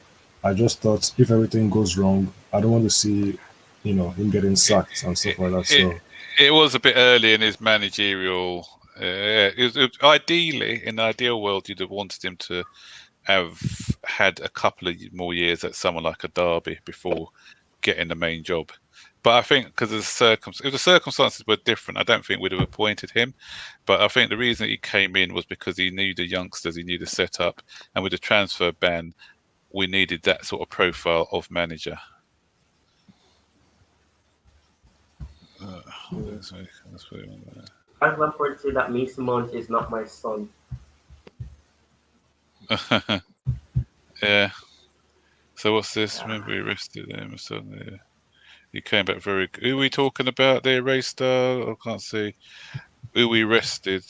I just thought if everything goes wrong, I don't want to see, him getting sacked and stuff like that. So It was a bit early in his managerial. Ideally, in the ideal world, you'd have wanted him to have had a couple of more years at someone like a Derby before getting the main job. But I think because if the circumstances were different, I don't think we'd have appointed him. But I think the reason he came in was because he knew the youngsters, he knew the setup, and with the transfer ban, we needed that sort of profile of manager. As Lampard said that Mason Mount is not my son. Yeah. So what's this? Remember we arrested him. So he came back very good. Who are we talking about there, Raystar? I can't see. Who we arrested?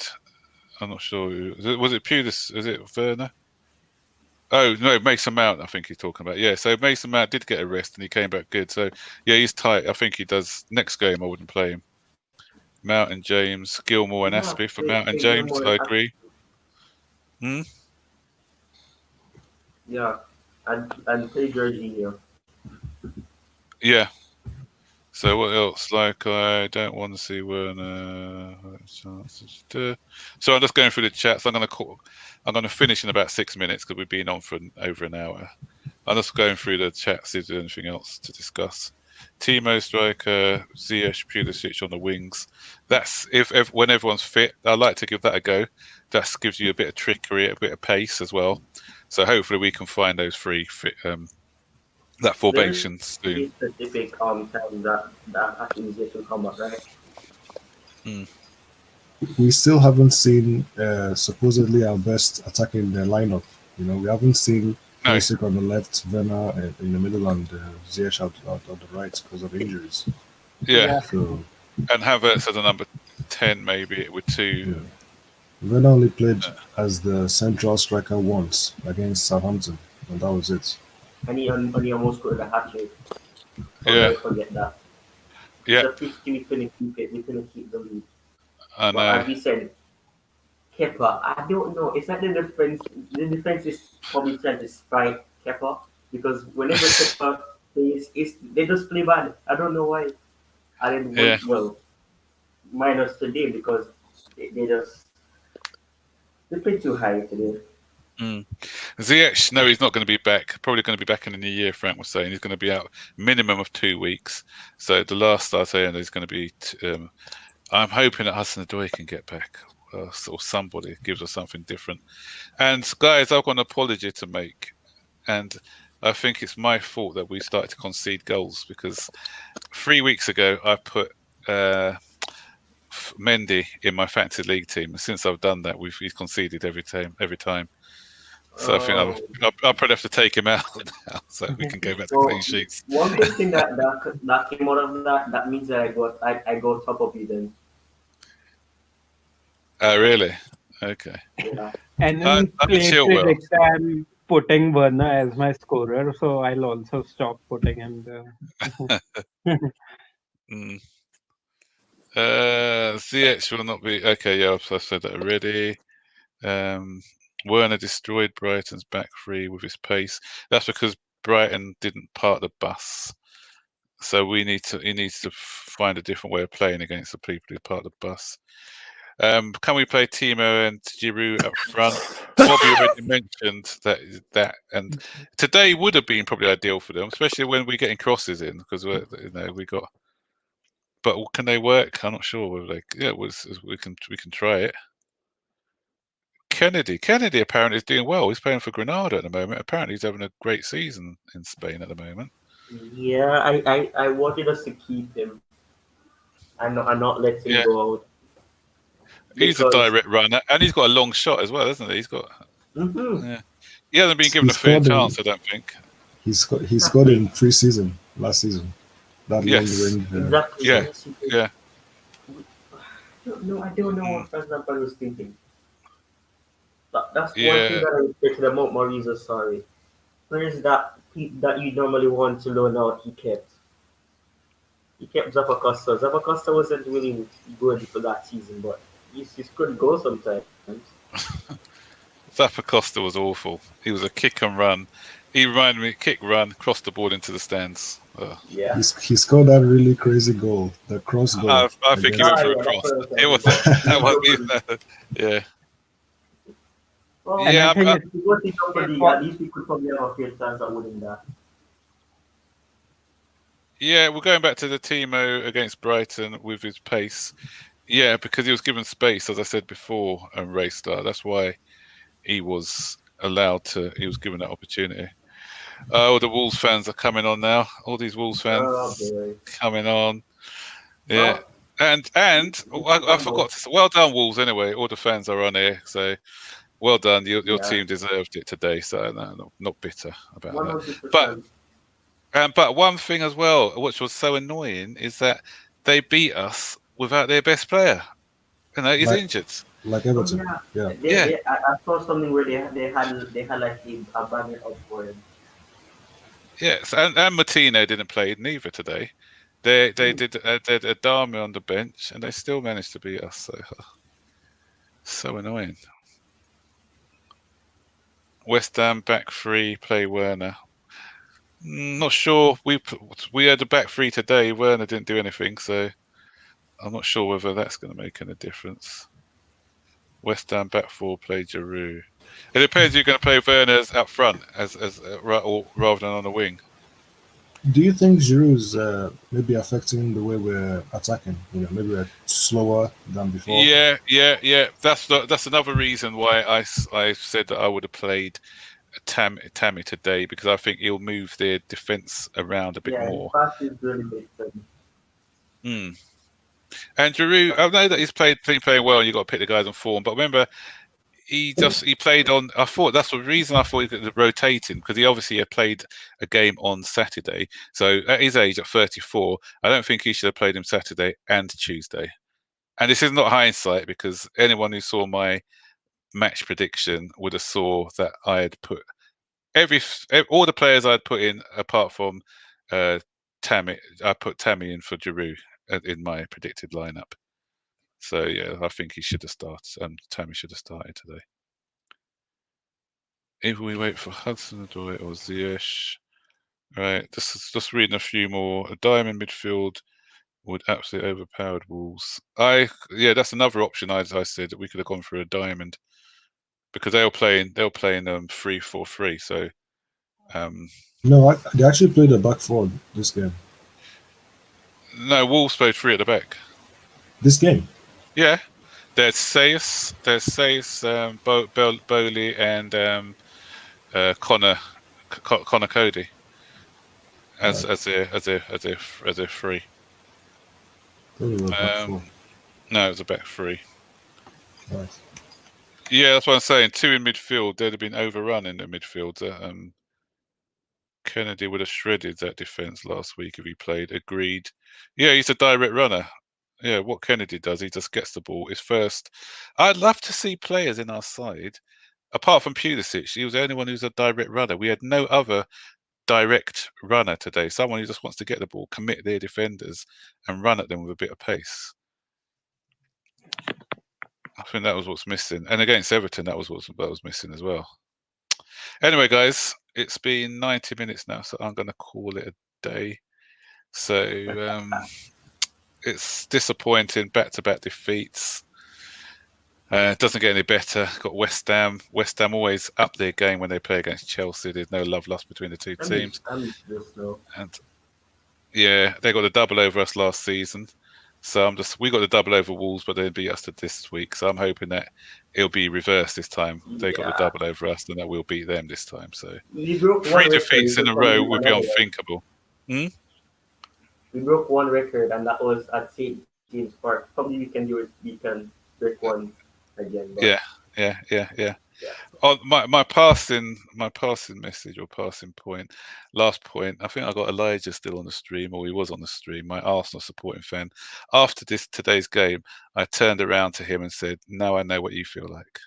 I'm not sure. Was it Pulis? Is it Werner? Oh no, Mason Mount. I think he's talking about. Yeah. So Mason Mount did get arrested and he came back good. So yeah, he's tight. I think he does. Next game, I wouldn't play him. Mount and James, Gilmore and Yeah, Aspie for play, Mount and play James. Gilmore I and agree. Hmm? Yeah, and play Jorginho. Yeah. So what else? Like, I don't want to see Werner. So I'm just going through the chats. I'm going to finish in about 6 minutes because we've been on for over an hour. I'm just going through the chats. Is there anything else to discuss? Timo striker, Ziyech, Pulisic on the wings. That's if when everyone's fit. I like to give that a go. That gives you a bit of trickery, a bit of pace as well. So hopefully we can find those three fit, that There is formation soon. a specific time that accusation will come up, right? We still haven't seen supposedly our best attack in the lineup. We haven't seen No. Pulisic on the left, Werner in the middle, and Ziyech out on the right because of injuries. Yeah. So And Havertz as a number 10 maybe with two. yeah. Werner only played as the central striker once against Southampton, and that was it. And he almost scored a hat trick. So Yeah. never forget that. Yeah. It's a pity we couldn't keep it. We couldn't keep the lead. I But know. as we said, Kepa, I don't know. It's like the defense is probably trying to spite Kepa because whenever Kepa plays, they just play bad. I don't know why. I didn't Yeah. well, minus today because they just they play too high today. Ziyech, no, he's not going to be back. Probably going to be back in the new year, Frank was saying. He's going to be out minimum of 2 weeks. So the last I say is going to be... I'm hoping that Hudson-Odoi can get back. Or somebody gives us something different. And guys, I've got an apology to make. And I think it's my fault that we started to concede goals because 3 weeks ago I put Mendy in my fantasy league team. And since I've done that, he's conceded every time. So I think I'll probably have to take him out now so we can go back to So clean sheets. one good thing that came out of that means that I got top of you then. Oh, really? Okay. Yeah. And I in play Chilwell. predict, I'm putting Werner as my scorer, so I'll also stop putting him there. Mm. Ziyech will not be okay. Yeah, I've said that already. Werner destroyed Brighton's back three with his pace. That's because Brighton didn't park the bus. So he needs to find a different way of playing against the people who park the bus. Can we play Timo and Giroud up front? Bobby already mentioned that, and today would have been probably ideal for them, especially when we're getting crosses in because we got. But can they work? I'm not sure whether they. Yeah, we can try it. Kennedy apparently is doing well. He's playing for Granada at the moment. Apparently he's having a great season in Spain at the moment. Yeah, I wanted us to keep him and not let him go out. He's a direct runner, and he's got a long shot as well, hasn't he? He's got. Yeah. He hasn't been given a fair chance, I don't think. He scored in pre-season last season. That long range. Exactly. Yeah. No, I don't know what President was thinking. That's one thing that I would say to the Mount Maurice, sorry. Where is that you normally want to loan out? He kept Zappacosta. Zappacosta wasn't really good for that season, but he's good go sometimes. Zappacosta was awful. He was a kick and run. He reminded me kick, run, cross the ball into the stands. Yeah, he scored that really crazy goal, the cross goal. I think he went for a cross. It was yeah. Well, yeah, at least we could probably have a fair chance at winning that. Yeah, we're going back to the Timo against Brighton with his pace. Yeah, because he was given space, as I said before, and Raystar. That's why he was he was given that opportunity. Oh, the Wolves fans are coming on now. All these Wolves fans coming on. Yeah. Well, and I forgot to say, well done, Wolves, anyway. All the fans are on here, so well done. Your team deserved it today, so no, not bitter about 100%. that. But one thing as well, which was so annoying, is that they beat us without their best player. He's injured. Like Everton. I saw something where they had like a banner up for him. Yes, and Martino didn't play neither today. They did Adama on the bench, and they still managed to beat us. So annoying. West Ham back three, play Werner. Not sure. We had a back three today. Werner didn't do anything, so I'm not sure whether that's going to make any difference. West Ham back four, play Giroud. It depends. You're going to play Werner's up front rather than on the wing. Do you think Giroud's maybe affecting the way we're attacking? Maybe we're slower than before. Yeah. That's another reason why I said that I would have played Tammy today, because I think he'll move their defense around a bit more. Yeah, his passes really make sense. And Giroud, I know that he's been playing well, and you've got to pick the guys on form. But remember, he played on. I thought that's the reason I thought he could rotate him, because he obviously had played a game on Saturday. So at his age, at 34, I don't think he should have played him Saturday and Tuesday. And this is not hindsight, because anyone who saw my match prediction would have saw that I had put all the players I'd put in apart from Tammy. I put Tammy in for Giroud in my predicted lineup. So yeah, I think he should have started. Tammy should have started today. If we wait for Hudson-Odoi or Ziyech, right? Just reading a few more. A diamond midfield would absolutely overpowered Wolves. That's another option. I said that we could have gone for a diamond, because they were playing 3-4-3. So no, they actually played a back four this game. No, Wolves played three at the back. This game? Yeah. There's Sayus, Bowley, and Connor Cody as a three. No, it was a back three. Right. Yeah, that's what I'm saying. Two in midfield. They'd have been overrun in the midfield. Kennedy would have shredded that defense last week if he played. Agreed. Yeah, he's a direct runner. Yeah, what Kennedy does, he just gets the ball. His first. I'd love to see players in our side, apart from Pulisic. He was the only one who's a direct runner. We had no other direct runner today. Someone who just wants to get the ball, commit their defenders, and run at them with a bit of pace. I think that was what's missing. And against Everton, that was missing as well. Anyway, guys, it's been 90 minutes now, so I'm going to call it a day. So it's disappointing, back-to-back defeats. It doesn't get any better. Got West Ham. West Ham always up their game when they play against Chelsea. There's no love lost between the two teams. And yeah, they got a double over us last season. So we got the double over Wolves, but they beat us this week. So I'm hoping that it'll be reversed this time. They got the double over us, and that we'll beat them this time. So 3 defeats in a row would be unthinkable. We broke one record, and that was at St. James Park. Probably we can do it. We can break one again. But... Yeah. Oh, my passing message or passing point, last point. I think I got Elijah still on the stream, or he was on the stream. My Arsenal supporting fan. After today's game, I turned around to him and said, "Now I know what you feel like."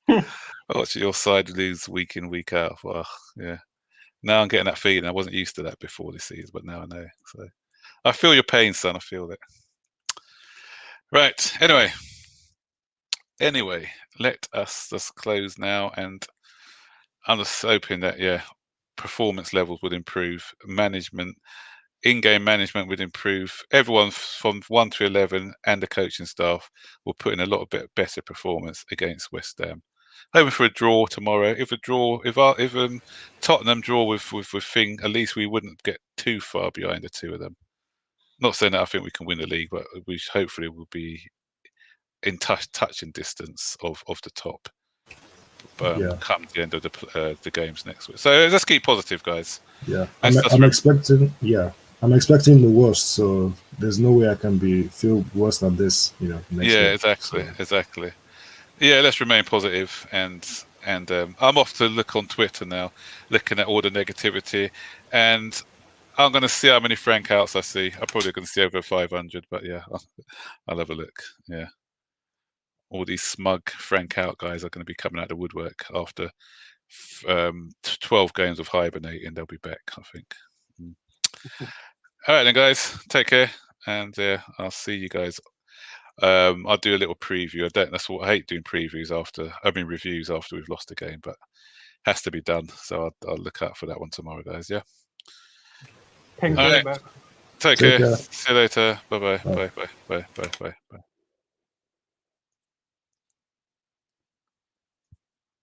I watch your side lose week in, week out. Well, yeah. Now I'm getting that feeling. I wasn't used to that before this season, but now I know. So I feel your pain, son. I feel it. Right. Anyway, let us just close now, and I'm just hoping that performance levels would improve, in-game management would improve. Everyone from 1 to 11 and the coaching staff will put in a lot of better performance against West Ham. Hoping for a draw tomorrow. If Tottenham draw with Thing, at least we wouldn't get too far behind the two of them. Not saying that I think we can win the league, but we hopefully will be in touching distance of the top come the end of the games next week. So let's keep positive, guys. Yeah, I'm expecting the worst. So there's no way I can feel worse than this. Next week. Exactly. Yeah, let's remain positive, and I'm off to look on Twitter now, looking at all the negativity, and I'm going to see how many Frank outs I see. I'm probably going to see over 500, but yeah, I'll have a look. Yeah. All these smug Frank out guys are going to be coming out of the woodwork after 12 games of hibernating. They'll be back, I think. All right, then, guys. Take care, and I'll see you guys I'll do a little preview. I hate doing reviews after we've lost a game, but has to be done. So I'll look out for that one tomorrow, guys. Yeah. Thank All you. right. Bye. Take Take care. care. See you later. Bye-bye. Bye. Bye. Bye. Bye. Bye. Bye.